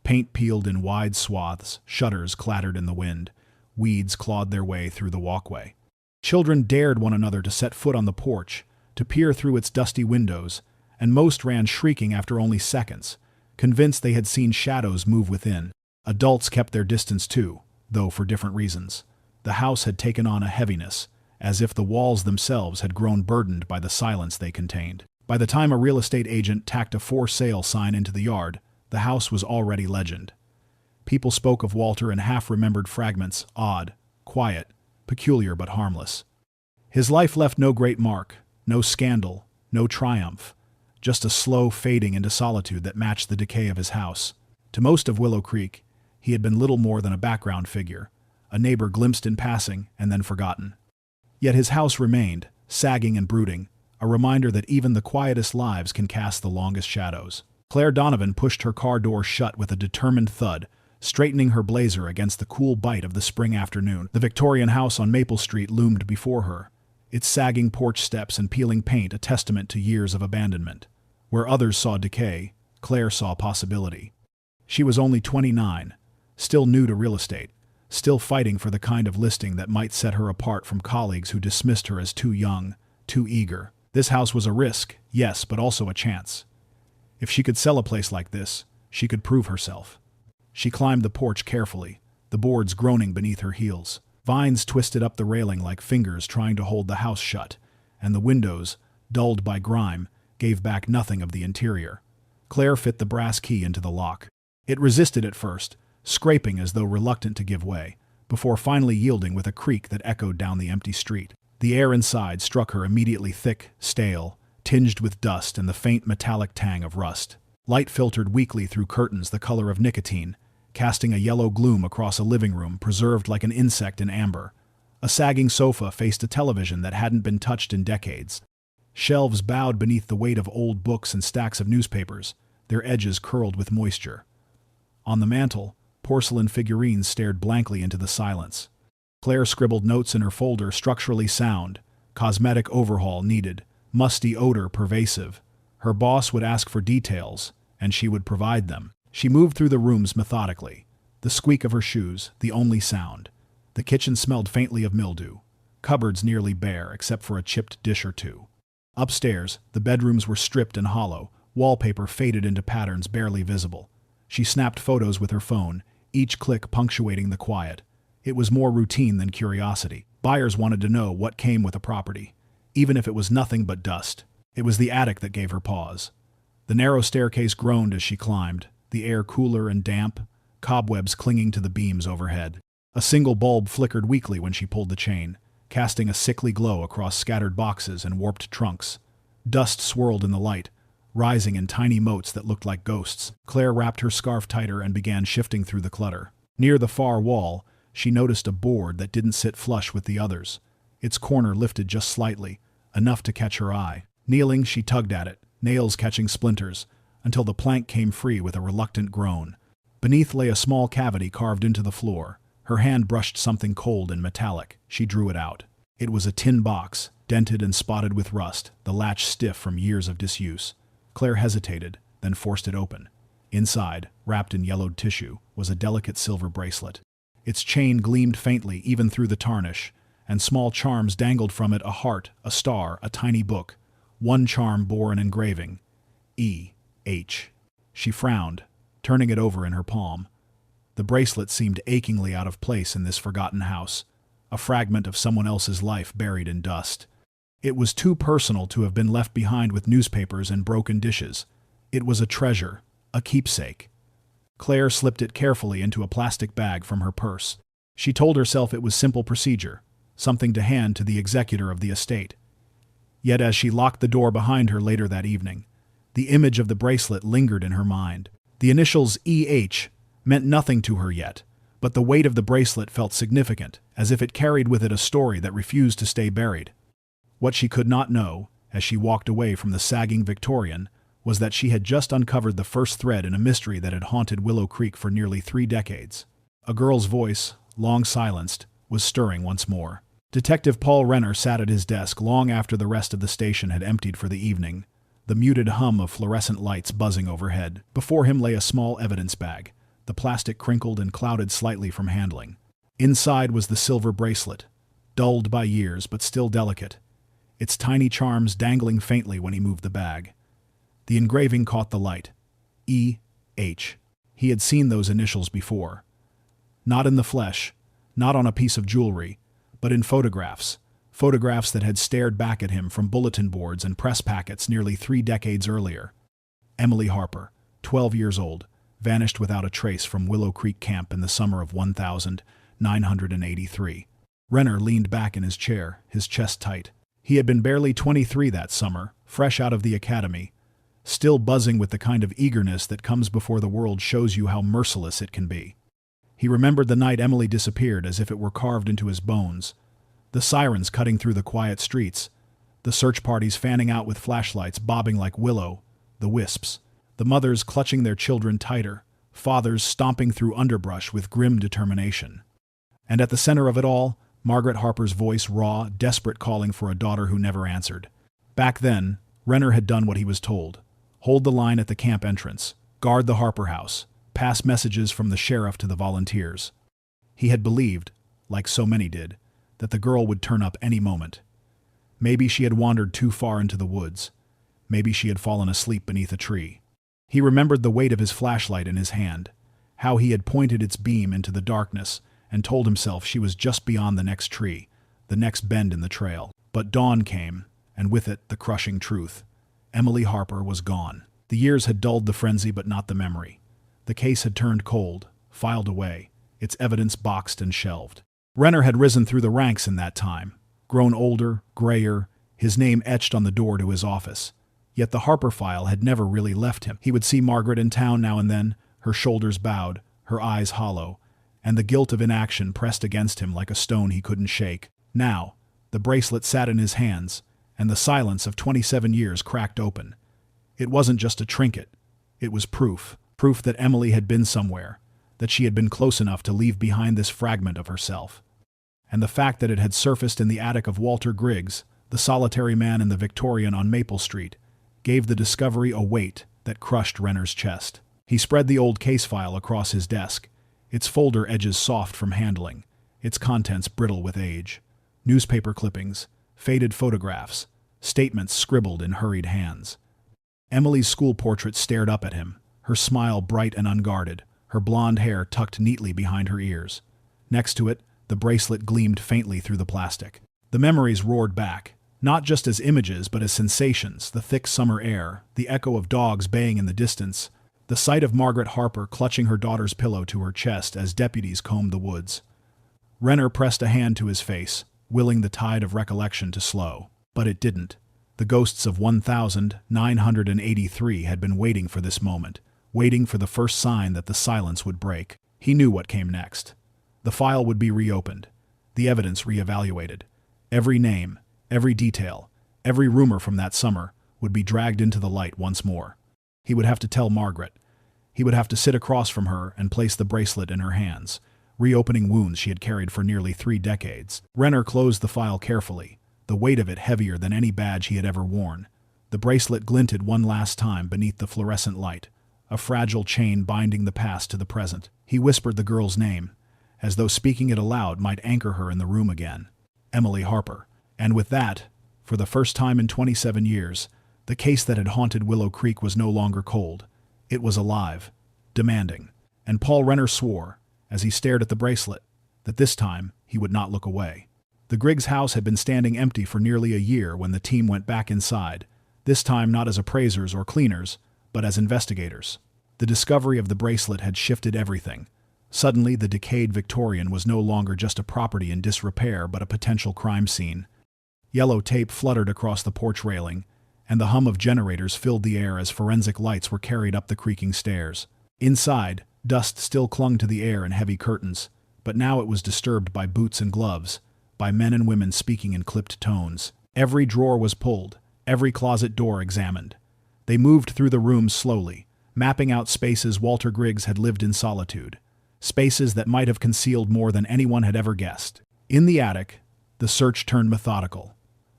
Paint peeled in wide swaths, shutters clattered in the wind, weeds clawed their way through the walkway. Children dared one another to set foot on the porch, to peer through its dusty windows, and most ran shrieking after only seconds, convinced they had seen shadows move within. Adults kept their distance too, though for different reasons. The house had taken on a heaviness, as if the walls themselves had grown burdened by the silence they contained. By the time a real estate agent tacked a for sale sign into the yard, the house was already legend. People spoke of Walter in half-remembered fragments, odd, quiet, peculiar but harmless. His life left no great mark, no scandal, no triumph, just a slow fading into solitude that matched the decay of his house. To most of Willow Creek, he had been little more than a background figure, a neighbor glimpsed in passing and then forgotten. Yet his house remained, sagging and brooding, a reminder that even the quietest lives can cast the longest shadows. Claire Donovan pushed her car door shut with a determined thud, straightening her blazer against the cool bite of the spring afternoon. The Victorian house on Maple Street loomed before her, its sagging porch steps and peeling paint a testament to years of abandonment. Where others saw decay, Claire saw possibility. She was only 29, still new to real estate, still fighting for the kind of listing that might set her apart from colleagues who dismissed her as too young, too eager. This house was a risk, yes, but also a chance. If she could sell a place like this, she could prove herself. She climbed the porch carefully, the boards groaning beneath her heels. Vines twisted up the railing like fingers trying to hold the house shut, and the windows, dulled by grime, gave back nothing of the interior. Claire fit the brass key into the lock. It resisted at first, scraping as though reluctant to give way, before finally yielding with a creak that echoed down the empty street. The air inside struck her immediately thick, stale, tinged with dust and the faint metallic tang of rust. Light filtered weakly through curtains the color of nicotine, casting a yellow gloom across a living room preserved like an insect in amber. A sagging sofa faced a television that hadn't been touched in decades. Shelves bowed beneath the weight of old books and stacks of newspapers, their edges curled with moisture. On the mantel, porcelain figurines stared blankly into the silence. Claire scribbled notes in her folder: structurally sound, cosmetic overhaul needed, musty odor pervasive. Her boss would ask for details, and she would provide them. She moved through the rooms methodically, the squeak of her shoes the only sound. The kitchen smelled faintly of mildew, cupboards nearly bare except for a chipped dish or two. Upstairs, the bedrooms were stripped and hollow, wallpaper faded into patterns barely visible. She snapped photos with her phone, each click punctuating the quiet. It was more routine than curiosity. Buyers wanted to know what came with a property, even if it was nothing but dust. It was the attic that gave her pause. The narrow staircase groaned as she climbed, the air cooler and damp, cobwebs clinging to the beams overhead. A single bulb flickered weakly when she pulled the chain, casting a sickly glow across scattered boxes and warped trunks. Dust swirled in the light, rising in tiny motes that looked like ghosts. Claire wrapped her scarf tighter and began shifting through the clutter. Near the far wall, she noticed a board that didn't sit flush with the others. Its corner lifted just slightly, enough to catch her eye. Kneeling, she tugged at it, nails catching splinters, until the plank came free with a reluctant groan. Beneath lay a small cavity carved into the floor. Her hand brushed something cold and metallic. She drew it out. It was a tin box, dented and spotted with rust, the latch stiff from years of disuse. Claire hesitated, then forced it open. Inside, wrapped in yellowed tissue, was a delicate silver bracelet. Its chain gleamed faintly even through the tarnish, and small charms dangled from it: a heart, a star, a tiny book. One charm bore an engraving: E.H. She frowned, turning it over in her palm. The bracelet seemed achingly out of place in this forgotten house, a fragment of someone else's life buried in dust. It was too personal to have been left behind with newspapers and broken dishes. It was a treasure, a keepsake. Claire slipped it carefully into a plastic bag from her purse. She told herself it was simple procedure, something to hand to the executor of the estate. Yet as she locked the door behind her later that evening, the image of the bracelet lingered in her mind. The initials E.H. meant nothing to her yet, but the weight of the bracelet felt significant, as if it carried with it a story that refused to stay buried. What she could not know, as she walked away from the sagging Victorian, was that she had just uncovered the first thread in a mystery that had haunted Willow Creek for nearly 3 decades. A girl's voice, long silenced, was stirring once more. Detective Paul Renner sat at his desk long after the rest of the station had emptied for the evening, the muted hum of fluorescent lights buzzing overhead. Before him lay a small evidence bag, the plastic crinkled and clouded slightly from handling. Inside was the silver bracelet, dulled by years but still delicate, its tiny charms dangling faintly when he moved the bag. The engraving caught the light. E.H. He had seen those initials before. Not in the flesh, not on a piece of jewelry, but in photographs, photographs that had stared back at him from bulletin boards and press packets nearly 3 decades earlier. Emily Harper, 12 years old, vanished without a trace from Willow Creek Camp in the summer of 1983. Renner leaned back in his chair, his chest tight. He had been barely 23 that summer, fresh out of the academy, still buzzing with the kind of eagerness that comes before the world shows you how merciless it can be. He remembered the night Emily disappeared as if it were carved into his bones. The sirens cutting through the quiet streets, the search parties fanning out with flashlights bobbing like willow, the wisps, the mothers clutching their children tighter, fathers stomping through underbrush with grim determination. And at the center of it all, Margaret Harper's voice raw, desperate, calling for a daughter who never answered. Back then, Renner had done what he was told. Hold the line at the camp entrance, guard the Harper house, pass messages from the sheriff to the volunteers. He had believed, like so many did, that the girl would turn up any moment. Maybe she had wandered too far into the woods. Maybe she had fallen asleep beneath a tree. He remembered the weight of his flashlight in his hand, how he had pointed its beam into the darkness and told himself she was just beyond the next tree, the next bend in the trail. But dawn came, and with it the crushing truth. Emily Harper was gone. The years had dulled the frenzy but not the memory. The case had turned cold, filed away, its evidence boxed and shelved. Renner had risen through the ranks in that time, grown older, grayer, his name etched on the door to his office. Yet the Harper file had never really left him. He would see Margaret in town now and then, her shoulders bowed, her eyes hollow, and the guilt of inaction pressed against him like a stone he couldn't shake. Now, the bracelet sat in his hands, and the silence of 27 years cracked open. It wasn't just a trinket. It was proof that Emily had been somewhere, that she had been close enough to leave behind this fragment of herself. And the fact that it had surfaced in the attic of Walter Griggs, the solitary man in the Victorian on Maple Street, gave the discovery a weight that crushed Renner's chest. He spread the old case file across his desk, its folder edges soft from handling, its contents brittle with age. Newspaper clippings, faded photographs, statements scribbled in hurried hands. Emily's school portrait stared up at him, her smile bright and unguarded, her blonde hair tucked neatly behind her ears. Next to it, the bracelet gleamed faintly through the plastic. The memories roared back, not just as images but as sensations, the thick summer air, the echo of dogs baying in the distance, the sight of Margaret Harper clutching her daughter's pillow to her chest as deputies combed the woods. Renner pressed a hand to his face, willing the tide of recollection to slow. But it didn't. The ghosts of 1983 had been waiting for this moment, waiting for the first sign that the silence would break. He knew what came next. The file would be reopened, the evidence reevaluated. Every name, every detail, every rumor from that summer would be dragged into the light once more. He would have to tell Margaret. He would have to sit across from her and place the bracelet in her hands, reopening wounds she had carried for nearly 3 decades. Renner closed the file carefully, the weight of it heavier than any badge he had ever worn. The bracelet glinted one last time beneath the fluorescent light, a fragile chain binding the past to the present. He whispered the girl's name, as though speaking it aloud might anchor her in the room again. Emily Harper. And with that, for the first time in 27 years, the case that had haunted Willow Creek was no longer cold. It was alive, demanding. And Paul Renner swore, as he stared at the bracelet, that this time he would not look away. The Griggs house had been standing empty for nearly a year when the team went back inside, this time not as appraisers or cleaners, but as investigators. The discovery of the bracelet had shifted everything. Suddenly, the decayed Victorian was no longer just a property in disrepair but a potential crime scene. Yellow tape fluttered across the porch railing, and the hum of generators filled the air as forensic lights were carried up the creaking stairs. Inside, dust still clung to the air in heavy curtains, but now it was disturbed by boots and gloves, by men and women speaking in clipped tones. Every drawer was pulled, every closet door examined. They moved through the rooms slowly, mapping out spaces Walter Griggs had lived in solitude, spaces that might have concealed more than anyone had ever guessed. In the attic, the search turned methodical.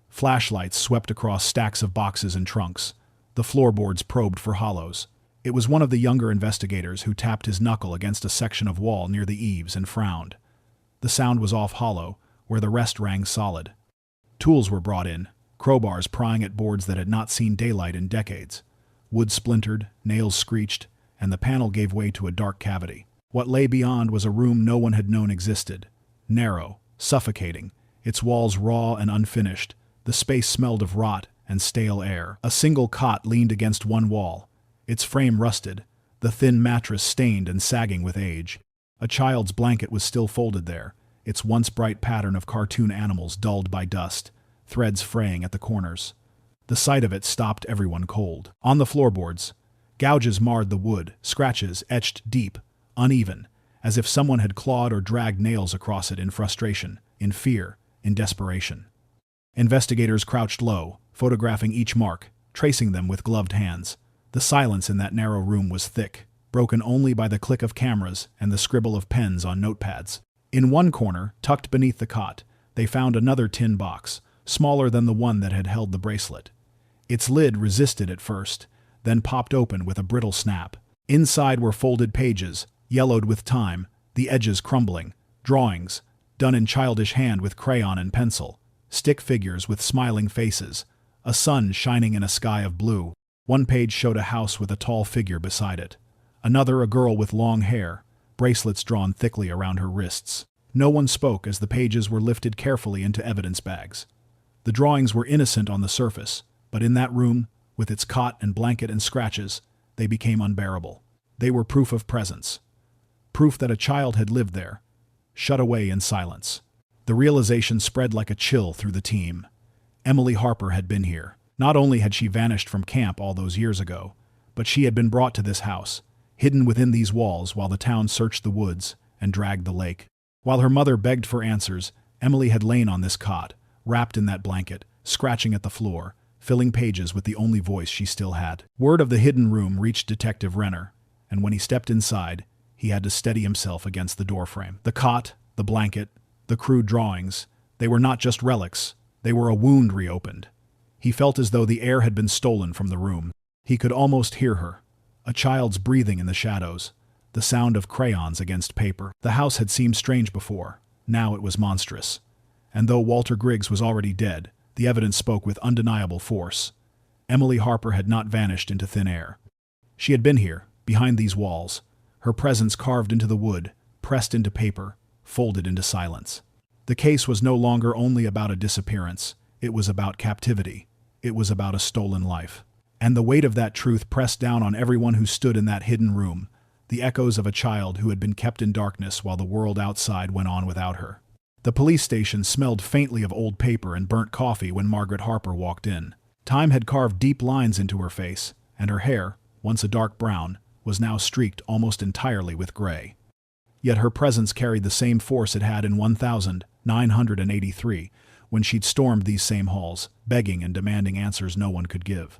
Flashlights swept across stacks of boxes and trunks. The floorboards probed for hollows. It was one of the younger investigators who tapped his knuckle against a section of wall near the eaves and frowned. The sound was off hollow, where the rest rang solid. Tools were brought in, crowbars prying at boards that had not seen daylight in decades. Wood splintered, nails screeched, and the panel gave way to a dark cavity. What lay beyond was a room no one had known existed. Narrow, suffocating, its walls raw and unfinished. The space smelled of rot and stale air. A single cot leaned against one wall, its frame rusted, the thin mattress stained and sagging with age. A child's blanket was still folded there, its once bright pattern of cartoon animals dulled by dust, threads fraying at the corners. The sight of it stopped everyone cold. On the floorboards, gouges marred the wood, scratches etched deep, uneven, as if someone had clawed or dragged nails across it in frustration, in fear, in desperation. Investigators crouched low, photographing each mark, tracing them with gloved hands. The silence in that narrow room was thick, broken only by the click of cameras and the scribble of pens on notepads. In one corner, tucked beneath the cot, they found another tin box, smaller than the one that had held the bracelet. Its lid resisted at first, then popped open with a brittle snap. Inside were folded pages, yellowed with time, the edges crumbling, drawings, done in childish hand with crayon and pencil, stick figures with smiling faces, a sun shining in a sky of blue. One page showed a house with a tall figure beside it. Another a girl with long hair, bracelets drawn thickly around her wrists. No one spoke as the pages were lifted carefully into evidence bags. The drawings were innocent on the surface, but in that room, with its cot and blanket and scratches, they became unbearable. They were proof of presence. Proof that a child had lived there, shut away in silence. The realization spread like a chill through the team. Emily Harper had been here. Not only had she vanished from camp all those years ago, but she had been brought to this house, hidden within these walls while the town searched the woods and dragged the lake. While her mother begged for answers, Emily had lain on this cot, wrapped in that blanket, scratching at the floor, filling pages with the only voice she still had. Word of the hidden room reached Detective Renner, and when he stepped inside, he had to steady himself against the doorframe. The cot, the blanket, the crude drawings, they were not just relics, they were a wound reopened. He felt as though the air had been stolen from the room. He could almost hear her, a child's breathing in the shadows, the sound of crayons against paper. The house had seemed strange before, now it was monstrous. And though Walter Griggs was already dead, the evidence spoke with undeniable force. Emily Harper had not vanished into thin air. She had been here, behind these walls, her presence carved into the wood, pressed into paper, folded into silence. The case was no longer only about a disappearance, it was about captivity. It was about a stolen life. And the weight of that truth pressed down on everyone who stood in that hidden room, the echoes of a child who had been kept in darkness while the world outside went on without her. The police station smelled faintly of old paper and burnt coffee when Margaret Harper walked in. Time had carved deep lines into her face, and her hair, once a dark brown, was now streaked almost entirely with gray. Yet her presence carried the same force it had in 1983, when she'd stormed these same halls, begging and demanding answers no one could give.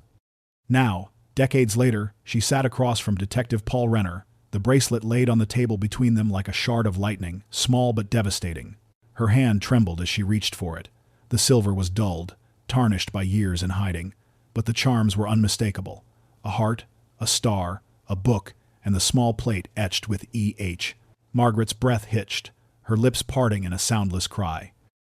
Now, decades later, she sat across from Detective Paul Renner, the bracelet laid on the table between them like a shard of lightning, small but devastating. Her hand trembled as she reached for it. The silver was dulled, tarnished by years in hiding, but the charms were unmistakable. A heart, a star, a book, and the small plate etched with E.H. Margaret's breath hitched, her lips parting in a soundless cry.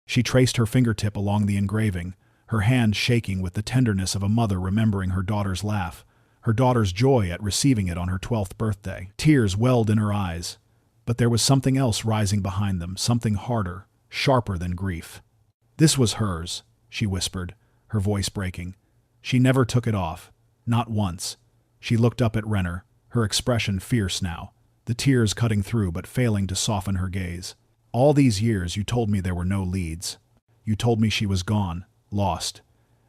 She traced her fingertip along the engraving, her hand shaking with the tenderness of a mother remembering her daughter's laugh, her daughter's joy at receiving it on her 12th birthday. Tears welled in her eyes, but there was something else rising behind them, something harder, sharper than grief. This was hers, she whispered, her voice breaking. She never took it off, not once. She looked up at Renner, her expression fierce now, the tears cutting through but failing to soften her gaze. All these years you told me there were no leads. You told me she was gone, lost.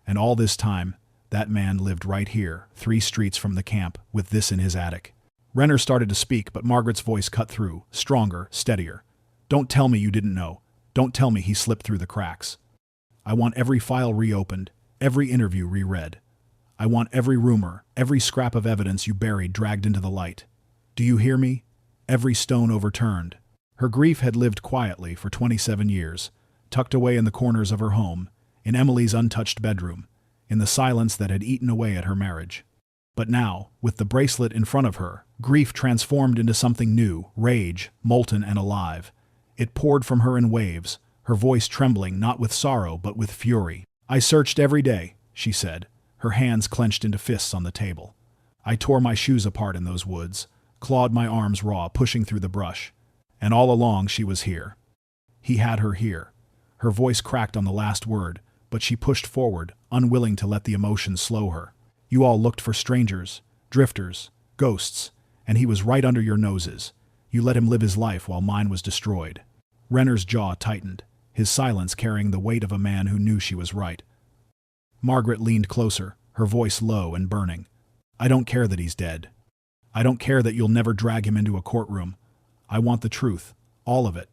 And all this time, that man lived right here, 3 streets from the camp, with this in his attic. Renner started to speak, but Margaret's voice cut through, stronger, steadier. Don't tell me you didn't know. Don't tell me he slipped through the cracks. I want every file reopened, every interview reread. I want every rumor, every scrap of evidence you buried dragged into the light. Do you hear me? Every stone overturned. Her grief had lived quietly for 27 years, tucked away in the corners of her home, in Emily's untouched bedroom, in the silence that had eaten away at her marriage. But now, with the bracelet in front of her, grief transformed into something new, rage, molten and alive. It poured from her in waves, her voice trembling not with sorrow but with fury. I searched every day, she said, her hands clenched into fists on the table. I tore my shoes apart in those woods, clawed my arms raw, pushing through the brush. And all along she was here. He had her here. Her voice cracked on the last word, but she pushed forward, unwilling to let the emotion slow her. You all looked for strangers, drifters, ghosts, and he was right under your noses. You let him live his life while mine was destroyed. Renner's jaw tightened, his silence carrying the weight of a man who knew she was right. Margaret leaned closer, her voice low and burning. I don't care that he's dead. I don't care that you'll never drag him into a courtroom. I want the truth, all of it.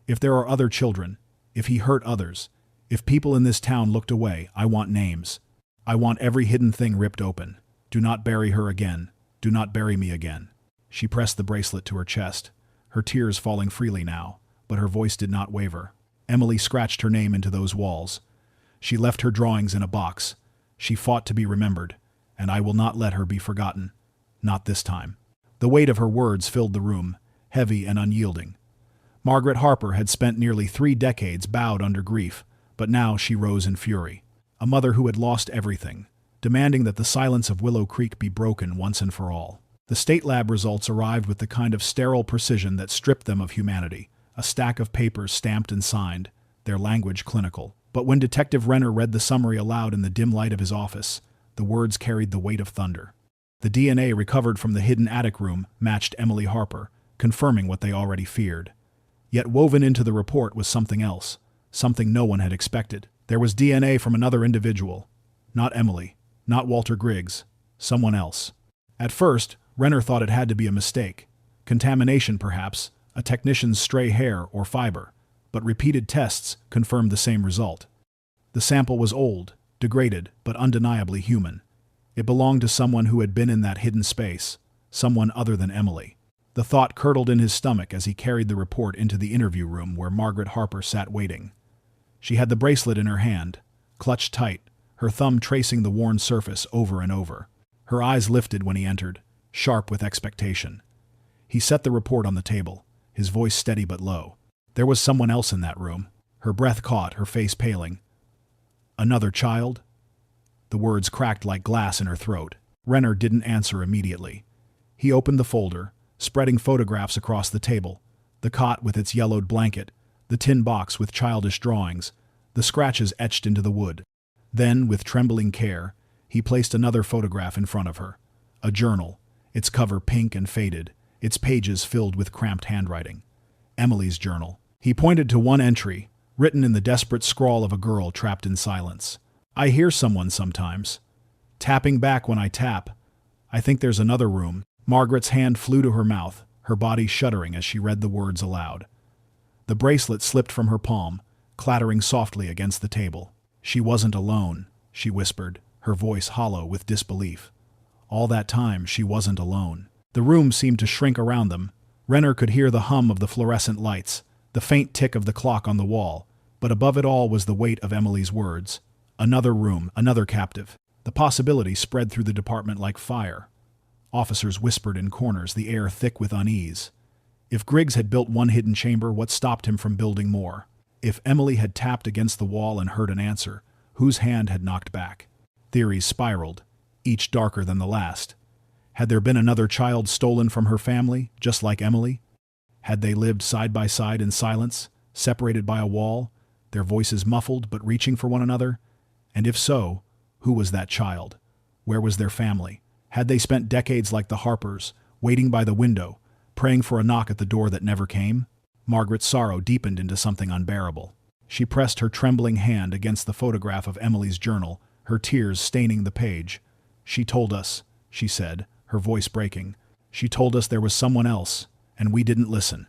If there are other children, if he hurt others, if people in this town looked away, I want names. I want every hidden thing ripped open. Do not bury her again. Do not bury me again. She pressed the bracelet to her chest, her tears falling freely now, but her voice did not waver. Emily scratched her name into those walls. She left her drawings in a box. She fought to be remembered, and I will not let her be forgotten. Not this time. The weight of her words filled the room, heavy and unyielding. Margaret Harper had spent nearly 3 decades bowed under grief, but now she rose in fury. A mother who had lost everything, demanding that the silence of Willow Creek be broken once and for all. The state lab results arrived with the kind of sterile precision that stripped them of humanity, a stack of papers stamped and signed, their language clinical. But when Detective Renner read the summary aloud in the dim light of his office, the words carried the weight of thunder. The DNA recovered from the hidden attic room matched Emily Harper, confirming what they already feared. Yet woven into the report was something else, something no one had expected. There was DNA from another individual. Not Emily, not Walter Griggs, someone else. At first, Renner thought it had to be a mistake. Contamination, perhaps, a technician's stray hair or fiber. But repeated tests confirmed the same result. The sample was old, degraded, but undeniably human. It belonged to someone who had been in that hidden space, someone other than Emily. The thought curdled in his stomach as he carried the report into the interview room where Margaret Harper sat waiting. She had the bracelet in her hand, clutched tight, her thumb tracing the worn surface over and over. Her eyes lifted when he entered, sharp with expectation. He set the report on the table, his voice steady but low. There was someone else in that room. Her breath caught, her face paling. Another child? The words cracked like glass in her throat. Renner didn't answer immediately. He opened the folder, spreading photographs across the table. The cot with its yellowed blanket, the tin box with childish drawings, the scratches etched into the wood. Then, with trembling care, he placed another photograph in front of her. A journal, its cover pink and faded, its pages filled with cramped handwriting. Emily's journal. He pointed to one entry, written in the desperate scrawl of a girl trapped in silence. I hear someone sometimes. Tapping back when I tap. I think there's another room. Margaret's hand flew to her mouth, her body shuddering as she read the words aloud. The bracelet slipped from her palm, clattering softly against the table. She wasn't alone, she whispered, her voice hollow with disbelief. All that time, she wasn't alone. The room seemed to shrink around them. Renner could hear the hum of the fluorescent lights, the faint tick of the clock on the wall, but above it all was the weight of Emily's words. Another room, another captive. The possibility spread through the department like fire. Officers whispered in corners, the air thick with unease. If Griggs had built one hidden chamber, what stopped him from building more? If Emily had tapped against the wall and heard an answer, whose hand had knocked back? Theories spiraled, each darker than the last. Had there been another child stolen from her family, just like Emily? Had they lived side by side in silence, separated by a wall, their voices muffled but reaching for one another? And if so, who was that child? Where was their family? Had they spent decades like the Harpers, waiting by the window, praying for a knock at the door that never came? Margaret's sorrow deepened into something unbearable. She pressed her trembling hand against the photograph of Emily's journal, her tears staining the page. She told us, she said, her voice breaking. She told us there was someone else, and we didn't listen.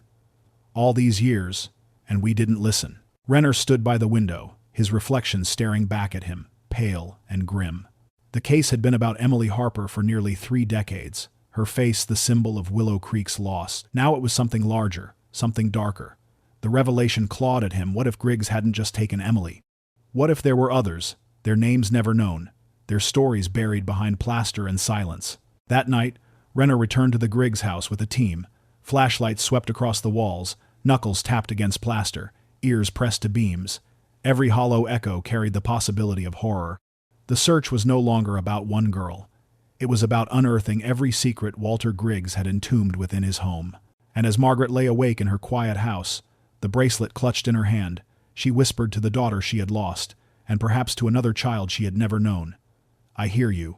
All these years, and we didn't listen. Renner stood by the window, his reflection staring back at him, pale and grim. The case had been about Emily Harper for nearly 3 decades, her face the symbol of Willow Creek's loss. Now it was something larger, something darker. The revelation clawed at him. What if Griggs hadn't just taken Emily? What if there were others, their names never known, their stories buried behind plaster and silence? That night, Renner returned to the Griggs house with a team. Flashlights swept across the walls, knuckles tapped against plaster, ears pressed to beams. Every hollow echo carried the possibility of horror. The search was no longer about one girl. It was about unearthing every secret Walter Griggs had entombed within his home. And as Margaret lay awake in her quiet house, the bracelet clutched in her hand, She whispered to the daughter she had lost, and perhaps to another child she had never known. I hear you.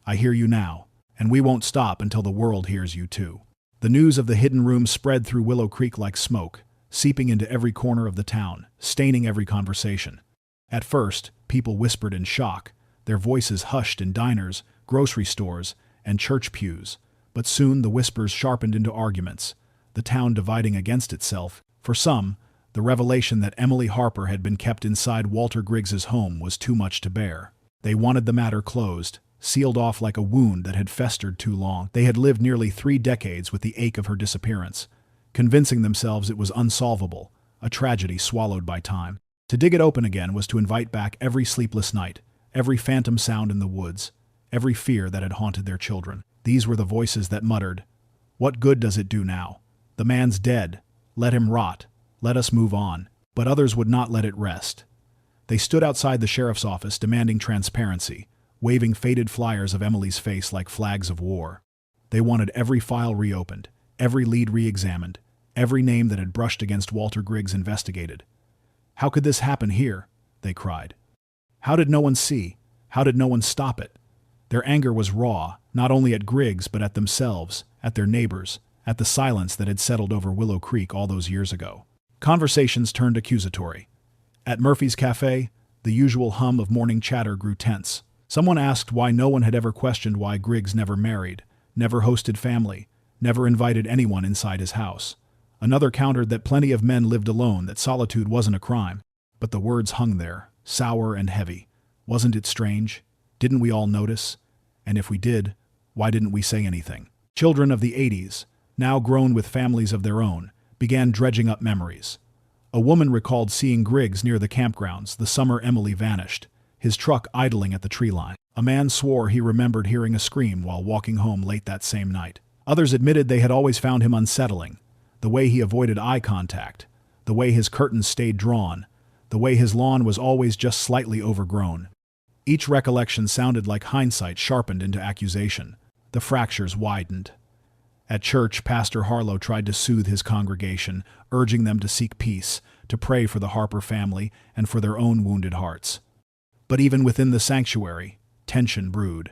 I hear you now, and we won't stop until the world hears you too. The news of the hidden room spread through Willow Creek like smoke, seeping into every corner of the town, staining every conversation. At first, people whispered in shock, their voices hushed in diners, grocery stores, and church pews, but soon the whispers sharpened into arguments, the town dividing against itself. For some, the revelation that Emily Harper had been kept inside Walter Griggs's home was too much to bear. They wanted the matter closed, sealed off like a wound that had festered too long. They had lived nearly 3 decades with the ache of her disappearance, convincing themselves it was unsolvable, a tragedy swallowed by time. To dig it open again was to invite back every sleepless night, every phantom sound in the woods, every fear that had haunted their children. These were the voices that muttered, "What good does it do now? The man's dead. Let him rot. Let us move on." But others would not let it rest. They stood outside the sheriff's office demanding transparency, waving faded flyers of Emily's face like flags of war. They wanted every file reopened, every lead re-examined, every name that had brushed against Walter Griggs investigated. "How could this happen here?" they cried. "How did no one see? How did no one stop it?" Their anger was raw, not only at Griggs but at themselves, at their neighbors, at the silence that had settled over Willow Creek all those years ago. Conversations turned accusatory. At Murphy's Cafe, the usual hum of morning chatter grew tense. Someone asked why no one had ever questioned why Griggs never married, never hosted family, never invited anyone inside his house. Another countered that plenty of men lived alone, that solitude wasn't a crime. But the words hung there, sour and heavy. Wasn't it strange? Didn't we all notice? And if we did, why didn't we say anything? Children of the 80s, now grown with families of their own, began dredging up memories. A woman recalled seeing Griggs near the campgrounds the summer Emily vanished, his truck idling at the tree line. A man swore he remembered hearing a scream while walking home late that same night. Others admitted they had always found him unsettling. The way he avoided eye contact, the way his curtains stayed drawn, the way his lawn was always just slightly overgrown. Each recollection sounded like hindsight sharpened into accusation. The fractures widened. At church, Pastor Harlow tried to soothe his congregation, urging them to seek peace, to pray for the Harper family and for their own wounded hearts. But even within the sanctuary, tension brewed.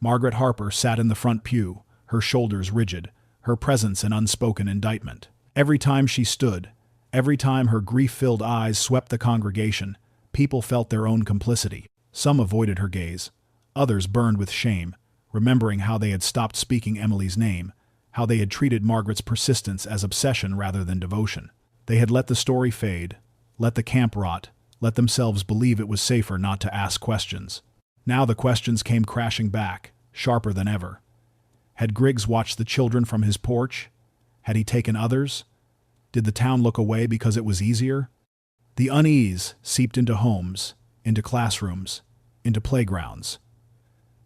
Margaret Harper sat in the front pew, her shoulders rigid, her presence an unspoken indictment. Every time she stood, every time her grief-filled eyes swept the congregation, people felt their own complicity. Some avoided her gaze. Others burned with shame, remembering how they had stopped speaking Emily's name, how they had treated Margaret's persistence as obsession rather than devotion. They had let the story fade, let the camp rot, let themselves believe it was safer not to ask questions. Now the questions came crashing back, sharper than ever. Had Griggs watched the children from his porch? Had he taken others? Did the town look away because it was easier? The unease seeped into homes, into classrooms, into playgrounds.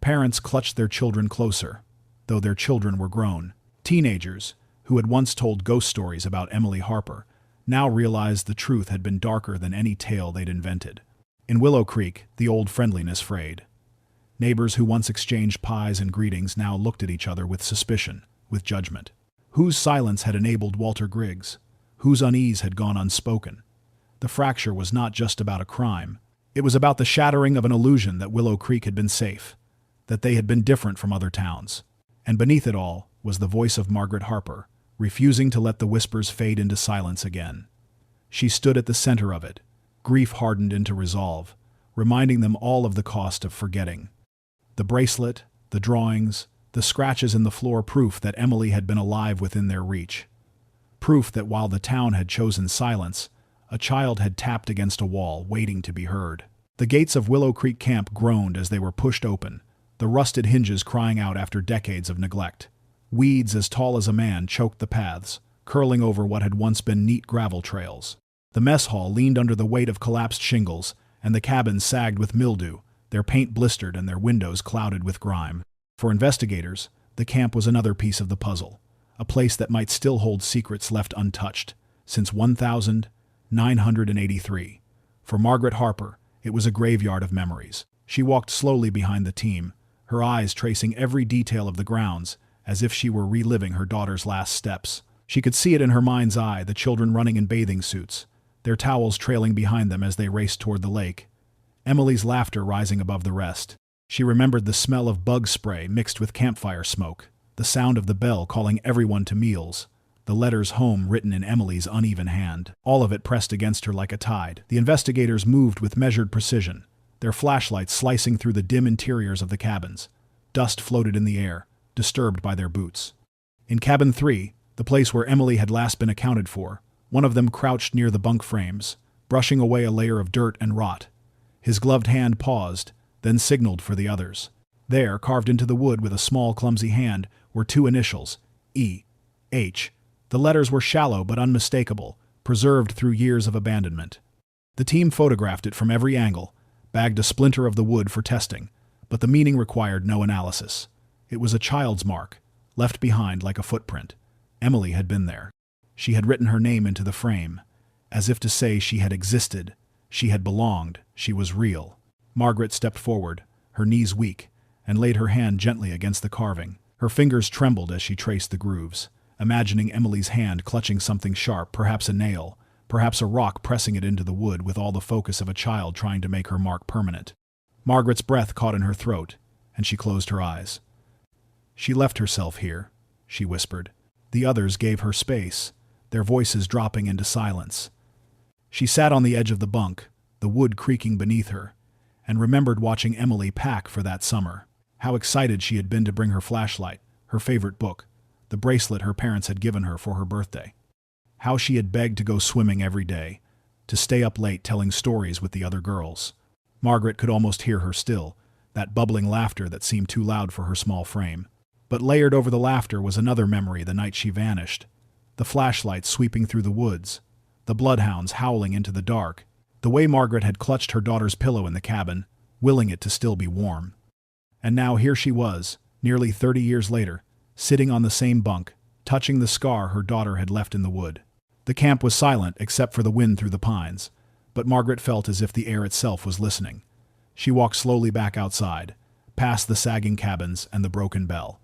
Parents clutched their children closer, though their children were grown. Teenagers, who had once told ghost stories about Emily Harper, now realized the truth had been darker than any tale they'd invented. In Willow Creek, the old friendliness frayed. Neighbors who once exchanged pies and greetings now looked at each other with suspicion, with judgment. Whose silence had enabled Walter Griggs? Whose unease had gone unspoken? The fracture was not just about a crime. It was about the shattering of an illusion that Willow Creek had been safe, that they had been different from other towns. And beneath it all was the voice of Margaret Harper, refusing to let the whispers fade into silence again. She stood at the center of it, grief hardened into resolve, reminding them all of the cost of forgetting. The bracelet, the drawings, the scratches in the floor, proof that Emily had been alive within their reach. Proof that while the town had chosen silence, a child had tapped against a wall, waiting to be heard. The gates of Willow Creek Camp groaned as they were pushed open, the rusted hinges crying out after decades of neglect. Weeds as tall as a man choked the paths, curling over what had once been neat gravel trails. The mess hall leaned under the weight of collapsed shingles, and the cabins sagged with mildew, their paint blistered and their windows clouded with grime. For investigators, the camp was another piece of the puzzle, a place that might still hold secrets left untouched, since 1983. For Margaret Harper, it was a graveyard of memories. She walked slowly behind the team, her eyes tracing every detail of the grounds, as if she were reliving her daughter's last steps. She could see it in her mind's eye, the children running in bathing suits, their towels trailing behind them as they raced toward the lake. Emily's laughter rising above the rest. She remembered the smell of bug spray mixed with campfire smoke, the sound of the bell calling everyone to meals, the letters home written in Emily's uneven hand. All of it pressed against her like a tide. The investigators moved with measured precision, their flashlights slicing through the dim interiors of the cabins. Dust floated in the air, disturbed by their boots. In cabin 3, the place where Emily had last been accounted for, one of them crouched near the bunk frames, brushing away a layer of dirt and rot. His gloved hand paused, then signaled for the others. There, carved into the wood with a small, clumsy hand, were 2 initials, E. H. The letters were shallow but unmistakable, preserved through years of abandonment. The team photographed it from every angle, bagged a splinter of the wood for testing, but the meaning required no analysis. It was a child's mark, left behind like a footprint. Emily had been there. She had written her name into the frame, as if to say she had existed, she had belonged, she was real. Margaret stepped forward, her knees weak, and laid her hand gently against the carving. Her fingers trembled as she traced the grooves, imagining Emily's hand clutching something sharp, perhaps a nail, perhaps a rock pressing it into the wood with all the focus of a child trying to make her mark permanent. Margaret's breath caught in her throat, and she closed her eyes. She left herself here, she whispered. The others gave her space, their voices dropping into silence. She sat on the edge of the bunk, the wood creaking beneath her, and remembered watching Emily pack for that summer. How excited she had been to bring her flashlight, her favorite book, the bracelet her parents had given her for her birthday. How she had begged to go swimming every day, to stay up late telling stories with the other girls. Margaret could almost hear her still, that bubbling laughter that seemed too loud for her small frame. But layered over the laughter was another memory the night she vanished. The flashlight sweeping through the woods, the bloodhounds howling into the dark, the way Margaret had clutched her daughter's pillow in the cabin, willing it to still be warm. And now here she was, nearly 30 years later, sitting on the same bunk, touching the scar her daughter had left in the wood. The camp was silent except for the wind through the pines, but Margaret felt as if the air itself was listening. She walked slowly back outside, past the sagging cabins and the broken bell.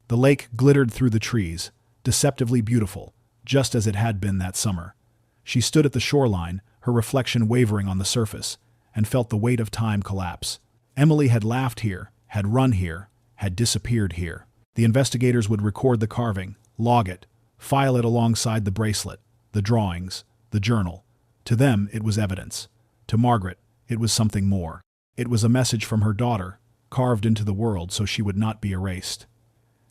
The lake glittered through the trees, deceptively beautiful, just as it had been that summer. She stood at the shoreline, her reflection wavering on the surface, and felt the weight of time collapse. Emily had laughed here, had run here, had disappeared here. The investigators would record the carving, log it, file it alongside the bracelet, the drawings, the journal. To them, it was evidence. To Margaret, it was something more. It was a message from her daughter, carved into the world so she would not be erased.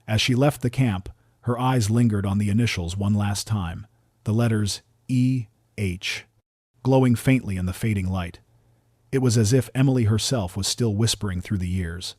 As she left the camp, her eyes lingered on the initials one last time, the letters E.H., glowing faintly in the fading light. It was as if Emily herself was still whispering through the years.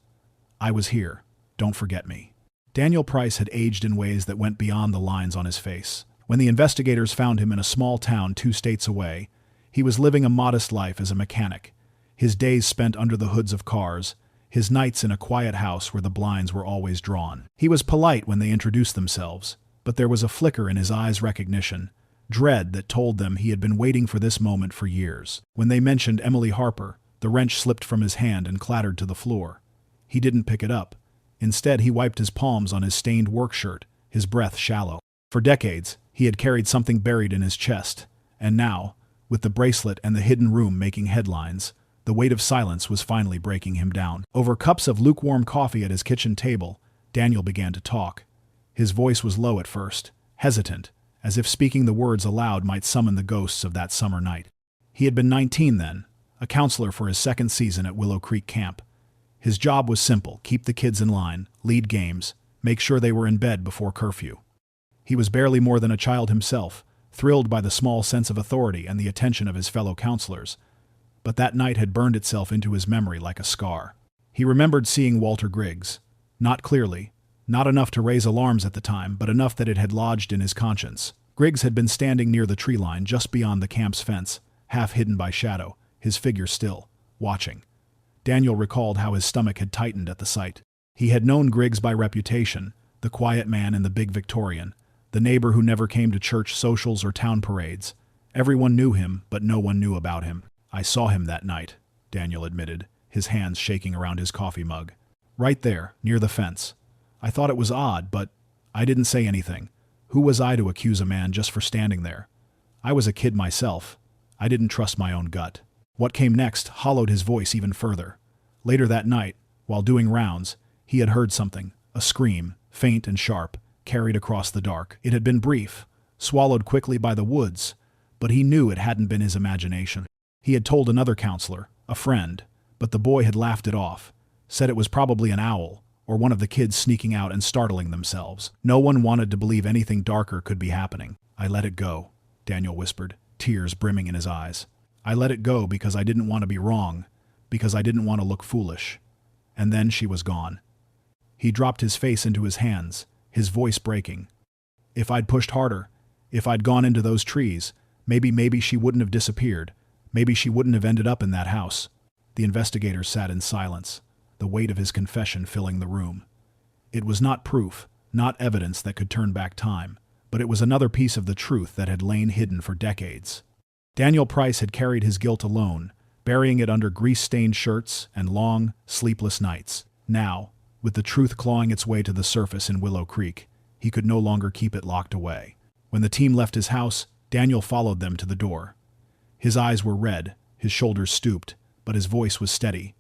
I was here. Don't forget me. Daniel Price had aged in ways that went beyond the lines on his face. When the investigators found him in a small town 2 states away, he was living a modest life as a mechanic, his days spent under the hoods of cars, his nights in a quiet house where the blinds were always drawn. He was polite when they introduced themselves, but there was a flicker in his eyes' recognition, dread that told them he had been waiting for this moment for years. When they mentioned Emily Harper, the wrench slipped from his hand and clattered to the floor. He didn't pick it up. Instead, he wiped his palms on his stained work shirt, his breath shallow. For decades, he had carried something buried in his chest, and now, with the bracelet and the hidden room making headlines, the weight of silence was finally breaking him down. Over cups of lukewarm coffee at his kitchen table, Daniel began to talk. His voice was low at first, hesitant, as if speaking the words aloud might summon the ghosts of that summer night. He had been 19 then, a counselor for his second season at Willow Creek Camp. His job was simple: keep the kids in line, lead games, make sure they were in bed before curfew. He was barely more than a child himself, thrilled by the small sense of authority and the attention of his fellow counselors. But that night had burned itself into his memory like a scar. He remembered seeing Walter Griggs. Not clearly, not enough to raise alarms at the time, but enough that it had lodged in his conscience. Griggs had been standing near the tree line just beyond the camp's fence, half hidden by shadow, his figure still, watching. Daniel recalled how his stomach had tightened at the sight. He had known Griggs by reputation, the quiet man in the big Victorian, the neighbor who never came to church socials or town parades. Everyone knew him, but no one knew about him. I saw him that night, Daniel admitted, his hands shaking around his coffee mug. Right there, near the fence. I thought it was odd, but I didn't say anything. Who was I to accuse a man just for standing there? I was a kid myself. I didn't trust my own gut. What came next hollowed his voice even further. Later that night, while doing rounds, he had heard something, a scream, faint and sharp, carried across the dark. It had been brief, swallowed quickly by the woods, but he knew it hadn't been his imagination. He had told another counselor, a friend, but the boy had laughed it off, said it was probably an owl, or one of the kids sneaking out and startling themselves. No one wanted to believe anything darker could be happening. I let it go, Daniel whispered, tears brimming in his eyes. I let it go because I didn't want to be wrong, because I didn't want to look foolish. And then she was gone. He dropped his face into his hands, his voice breaking. If I'd pushed harder, if I'd gone into those trees, maybe she wouldn't have disappeared. Maybe she wouldn't have ended up in that house. The investigator sat in silence, the weight of his confession filling the room. It was not proof, not evidence that could turn back time, but it was another piece of the truth that had lain hidden for decades. Daniel Price had carried his guilt alone, burying it under grease-stained shirts and long, sleepless nights. Now, with the truth clawing its way to the surface in Willow Creek, he could no longer keep it locked away. When the team left his house, Daniel followed them to the door. His eyes were red, his shoulders stooped, but his voice was steady.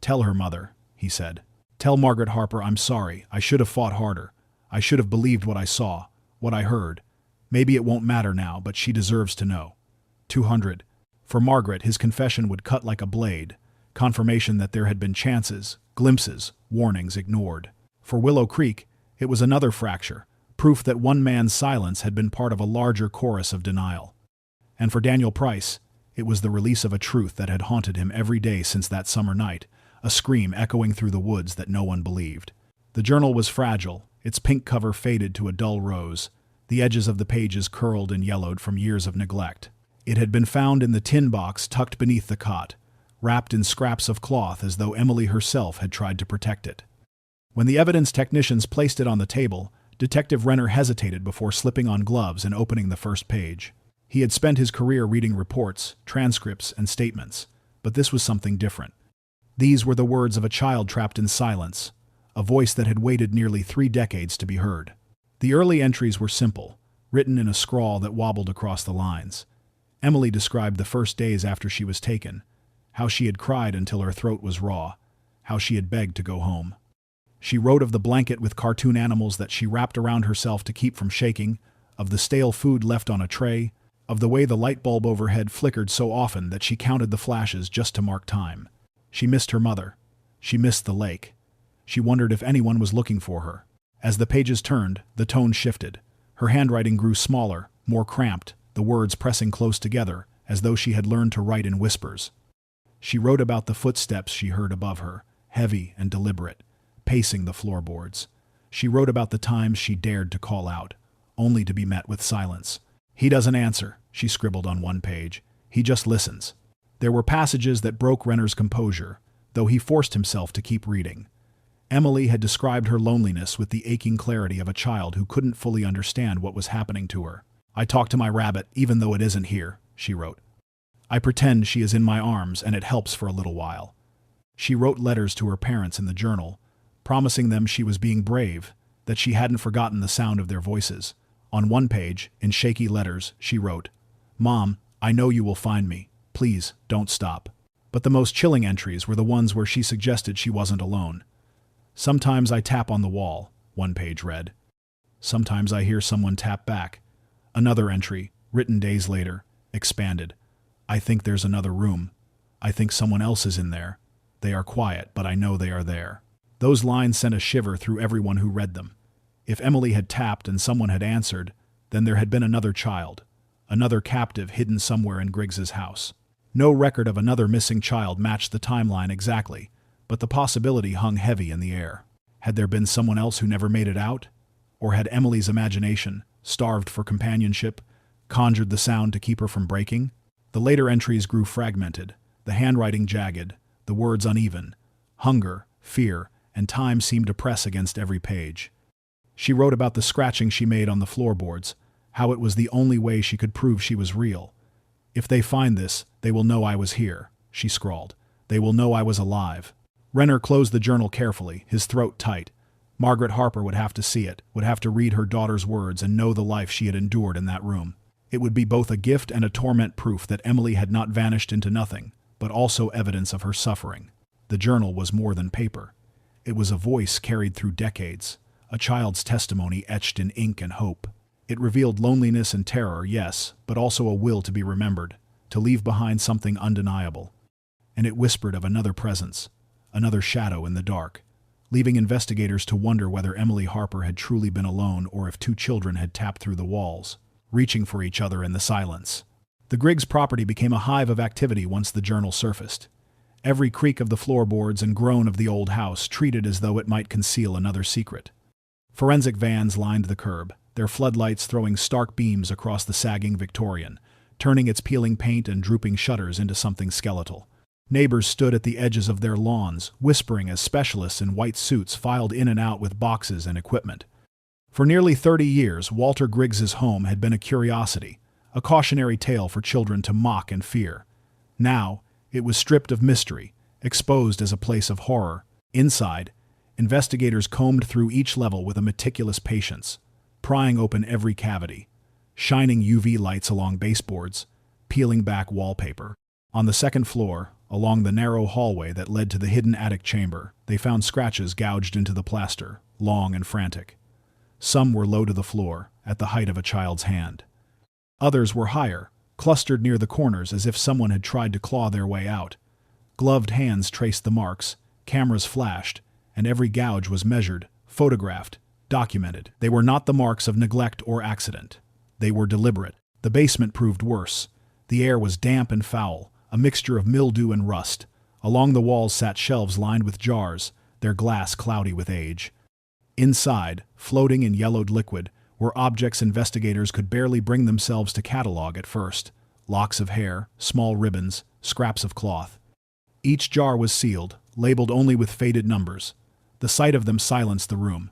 "Tell her, Mother," he said. "Tell Margaret Harper I'm sorry. I should have fought harder. I should have believed what I saw, what I heard. Maybe it won't matter now, but she deserves to know." 200. For Margaret, his confession would cut like a blade, confirmation that there had been chances, glimpses, warnings ignored. For Willow Creek, it was another fracture, proof that one man's silence had been part of a larger chorus of denial. And for Daniel Price, it was the release of a truth that had haunted him every day since that summer night, a scream echoing through the woods that no one believed. The journal was fragile, its pink cover faded to a dull rose, the edges of the pages curled and yellowed from years of neglect. It had been found in the tin box tucked beneath the cot, wrapped in scraps of cloth as though Emily herself had tried to protect it. When the evidence technicians placed it on the table, Detective Renner hesitated before slipping on gloves and opening the first page. He had spent his career reading reports, transcripts, and statements, but this was something different. These were the words of a child trapped in silence, a voice that had waited nearly 3 decades to be heard. The early entries were simple, written in a scrawl that wobbled across the lines. Emily described the first days after she was taken, how she had cried until her throat was raw, how she had begged to go home. She wrote of the blanket with cartoon animals that she wrapped around herself to keep from shaking, of the stale food left on a tray, of the way the light bulb overhead flickered so often that she counted the flashes just to mark time. She missed her mother. She missed the lake. She wondered if anyone was looking for her. As the pages turned, the tone shifted. Her handwriting grew smaller, more cramped, the words pressing close together, as though she had learned to write in whispers. She wrote about the footsteps she heard above her, heavy and deliberate, pacing the floorboards. She wrote about the times she dared to call out, only to be met with silence. "He doesn't answer," she scribbled on one page. "He just listens." There were passages that broke Renner's composure, though he forced himself to keep reading. Emily had described her loneliness with the aching clarity of a child who couldn't fully understand what was happening to her. "I talk to my rabbit even though it isn't here," she wrote. "I pretend she is in my arms and it helps for a little while." She wrote letters to her parents in the journal, promising them she was being brave, that she hadn't forgotten the sound of their voices. On one page, in shaky letters, she wrote, "Mom, I know you will find me. Please, don't stop." But the most chilling entries were the ones where she suggested she wasn't alone. "Sometimes I tap on the wall," one page read. "Sometimes I hear someone tap back." Another entry, written days later, expanded. "I think there's another room. I think someone else is in there. They are quiet, but I know they are there." Those lines sent a shiver through everyone who read them. If Emily had tapped and someone had answered, then there had been another child, another captive hidden somewhere in Griggs's house. No record of another missing child matched the timeline exactly, but the possibility hung heavy in the air. Had there been someone else who never made it out? Or had Emily's imagination, starved for companionship, conjured the sound to keep her from breaking? The later entries grew fragmented, the handwriting jagged, the words uneven. Hunger, fear, and time seemed to press against every page. She wrote about the scratching she made on the floorboards, how it was the only way she could prove she was real. "If they find this, they will know I was here," she scrawled. "They will know I was alive." Renner closed the journal carefully, his throat tight. Margaret Harper would have to see it, would have to read her daughter's words and know the life she had endured in that room. It would be both a gift and a torment, proof that Emily had not vanished into nothing, but also evidence of her suffering. The journal was more than paper. It was a voice carried through decades, a child's testimony etched in ink and hope. It revealed loneliness and terror, yes, but also a will to be remembered, to leave behind something undeniable. And it whispered of another presence, another shadow in the dark, leaving investigators to wonder whether Emily Harper had truly been alone or if two children had tapped through the walls, reaching for each other in the silence. The Griggs property became a hive of activity once the journal surfaced. Every creak of the floorboards and groan of the old house treated as though it might conceal another secret. Forensic vans lined the curb, their floodlights throwing stark beams across the sagging Victorian, turning its peeling paint and drooping shutters into something skeletal. Neighbors stood at the edges of their lawns, whispering as specialists in white suits filed in and out with boxes and equipment. For nearly 30 years, Walter Griggs's home had been a curiosity, a cautionary tale for children to mock and fear. Now, it was stripped of mystery, exposed as a place of horror. Inside, investigators combed through each level with a meticulous patience, prying open every cavity, shining UV lights along baseboards, peeling back wallpaper. On the second floor, along the narrow hallway that led to the hidden attic chamber, they found scratches gouged into the plaster, long and frantic. Some were low to the floor, at the height of a child's hand. Others were higher, clustered near the corners as if someone had tried to claw their way out. Gloved hands traced the marks, cameras flashed, and every gouge was measured, photographed, documented. They were not the marks of neglect or accident. They were deliberate. The basement proved worse. The air was damp and foul, a mixture of mildew and rust. Along the walls sat shelves lined with jars, their glass cloudy with age. Inside, floating in yellowed liquid, were objects investigators could barely bring themselves to catalog at first. Locks of hair, small ribbons, scraps of cloth. Each jar was sealed, labeled only with faded numbers. The sight of them silenced the room.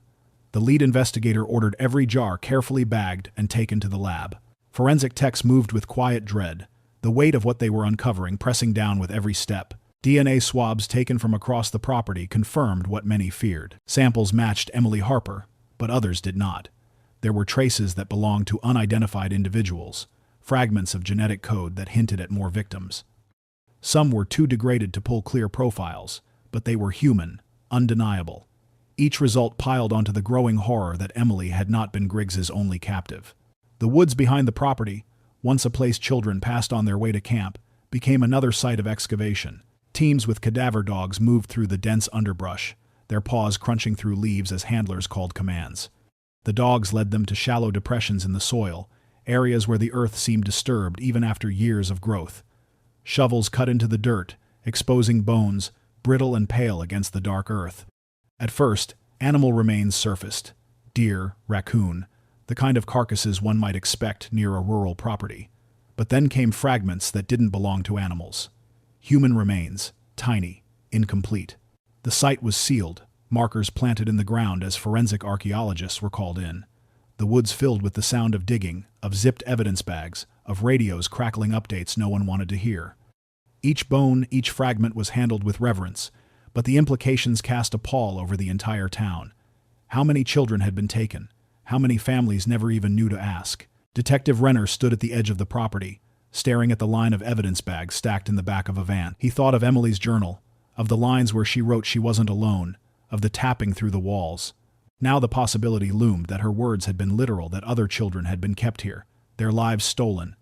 The lead investigator ordered every jar carefully bagged and taken to the lab. Forensic techs moved with quiet dread, the weight of what they were uncovering pressing down with every step. DNA swabs taken from across the property confirmed what many feared. Samples matched Emily Harper, but others did not. There were traces that belonged to unidentified individuals, fragments of genetic code that hinted at more victims. Some were too degraded to pull clear profiles, but they were human, undeniable. Each result piled onto the growing horror that Emily had not been Griggs's only captive. The woods behind the property, once a place children passed on their way to camp, became another site of excavation. Teams with cadaver dogs moved through the dense underbrush, their paws crunching through leaves as handlers called commands. The dogs led them to shallow depressions in the soil, areas where the earth seemed disturbed even after years of growth. Shovels cut into the dirt, exposing bones, brittle and pale against the dark earth. At first, animal remains surfaced. Deer, raccoon, the kind of carcasses one might expect near a rural property. But then came fragments that didn't belong to animals. Human remains, tiny, incomplete. The site was sealed, markers planted in the ground as forensic archaeologists were called in. The woods filled with the sound of digging, of zipped evidence bags, of radios crackling updates no one wanted to hear. Each bone, each fragment was handled with reverence, but the implications cast a pall over the entire town. How many children had been taken? How many families never even knew to ask? Detective Renner stood at the edge of the property, staring at the line of evidence bags stacked in the back of a van. He thought of Emily's journal, of the lines where she wrote she wasn't alone, of the tapping through the walls. Now the possibility loomed that her words had been literal, that other children had been kept here, their lives stolen,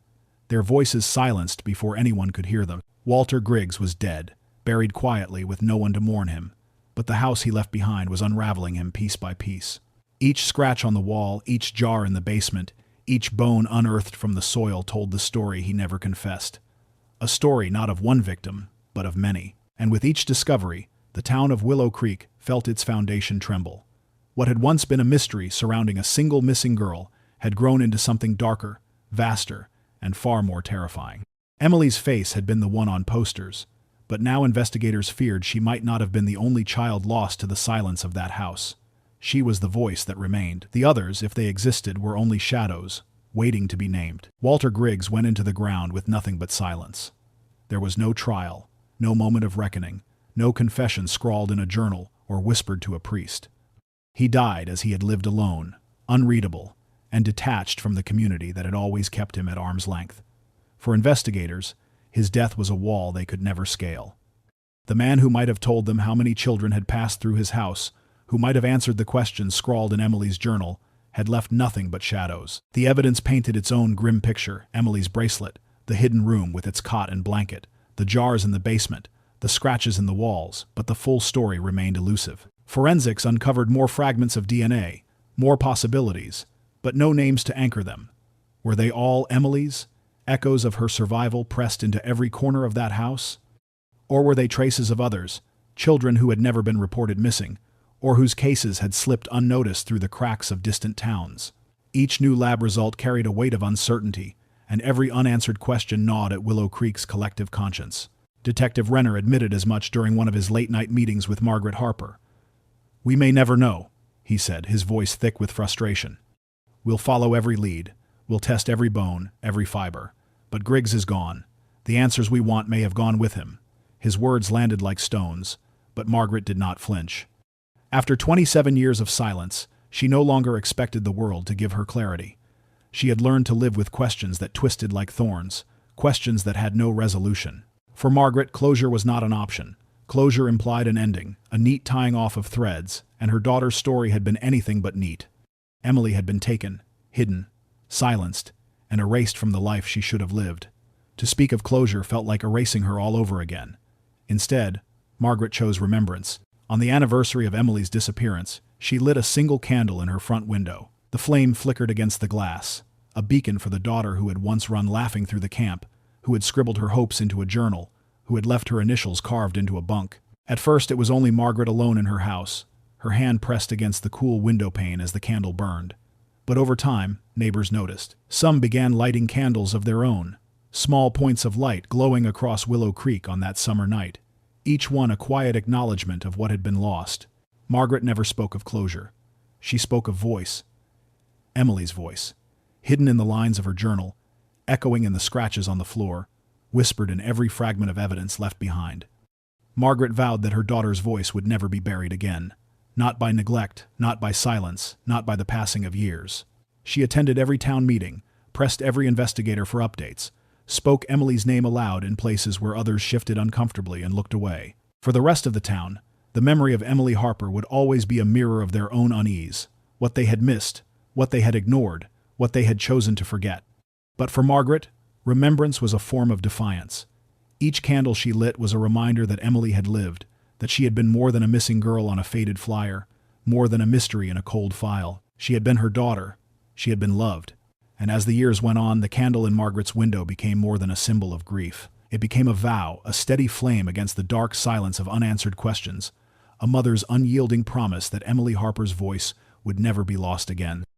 their voices silenced before anyone could hear them. Walter Griggs was dead, buried quietly with no one to mourn him, but the house he left behind was unraveling him piece by piece. Each scratch on the wall, each jar in the basement, each bone unearthed from the soil told the story he never confessed. A story not of one victim, but of many. And with each discovery, the town of Willow Creek felt its foundation tremble. What had once been a mystery surrounding a single missing girl had grown into something darker, vaster, and far more terrifying. Emily's face had been the one on posters, but now investigators feared she might not have been the only child lost to the silence of that house. She was the voice that remained. The others, if they existed, were only shadows, waiting to be named. Walter Griggs went into the ground with nothing but silence. There was no trial, no moment of reckoning, no confession scrawled in a journal or whispered to a priest. He died as he had lived alone, unreadable, and detached from the community that had always kept him at arm's length. For investigators, his death was a wall they could never scale. The man who might have told them how many children had passed through his house, who might have answered the questions scrawled in Emily's journal, had left nothing but shadows. The evidence painted its own grim picture: Emily's bracelet, the hidden room with its cot and blanket, the jars in the basement, the scratches in the walls, but the full story remained elusive. Forensics uncovered more fragments of DNA, more possibilities, but no names to anchor them. Were they all Emily's? Echoes of her survival pressed into every corner of that house? Or were they traces of others, children who had never been reported missing, or whose cases had slipped unnoticed through the cracks of distant towns? Each new lab result carried a weight of uncertainty, and every unanswered question gnawed at Willow Creek's collective conscience. Detective Renner admitted as much during one of his late-night meetings with Margaret Harper. "We may never know," he said, his voice thick with frustration. "We'll follow every lead. We'll test every bone, every fiber. But Griggs is gone. The answers we want may have gone with him." His words landed like stones, but Margaret did not flinch. After 27 years of silence, she no longer expected the world to give her clarity. She had learned to live with questions that twisted like thorns, questions that had no resolution. For Margaret, closure was not an option. Closure implied an ending, a neat tying off of threads, and her daughter's story had been anything but neat. Emily had been taken, hidden, silenced, and erased from the life she should have lived. To speak of closure felt like erasing her all over again. Instead, Margaret chose remembrance. On the anniversary of Emily's disappearance, she lit a single candle in her front window. The flame flickered against the glass, a beacon for the daughter who had once run laughing through the camp, who had scribbled her hopes into a journal, who had left her initials carved into a bunk. At first it was only Margaret alone in her house, her hand pressed against the cool window pane as the candle burned. But over time, neighbors noticed. Some began lighting candles of their own, small points of light glowing across Willow Creek on that summer night, each one a quiet acknowledgement of what had been lost. Margaret never spoke of closure. She spoke of voice. Emily's voice, hidden in the lines of her journal, echoing in the scratches on the floor, whispered in every fragment of evidence left behind. Margaret vowed that her daughter's voice would never be buried again. Not by neglect, not by silence, not by the passing of years. She attended every town meeting, pressed every investigator for updates, spoke Emily's name aloud in places where others shifted uncomfortably and looked away. For the rest of the town, the memory of Emily Harper would always be a mirror of their own unease, what they had missed, what they had ignored, what they had chosen to forget. But for Margaret, remembrance was a form of defiance. Each candle she lit was a reminder that Emily had lived, that she had been more than a missing girl on a faded flyer, more than a mystery in a cold file. She had been her daughter. She had been loved. And as the years went on, the candle in Margaret's window became more than a symbol of grief. It became a vow, a steady flame against the dark silence of unanswered questions, a mother's unyielding promise that Emily Harper's voice would never be lost again.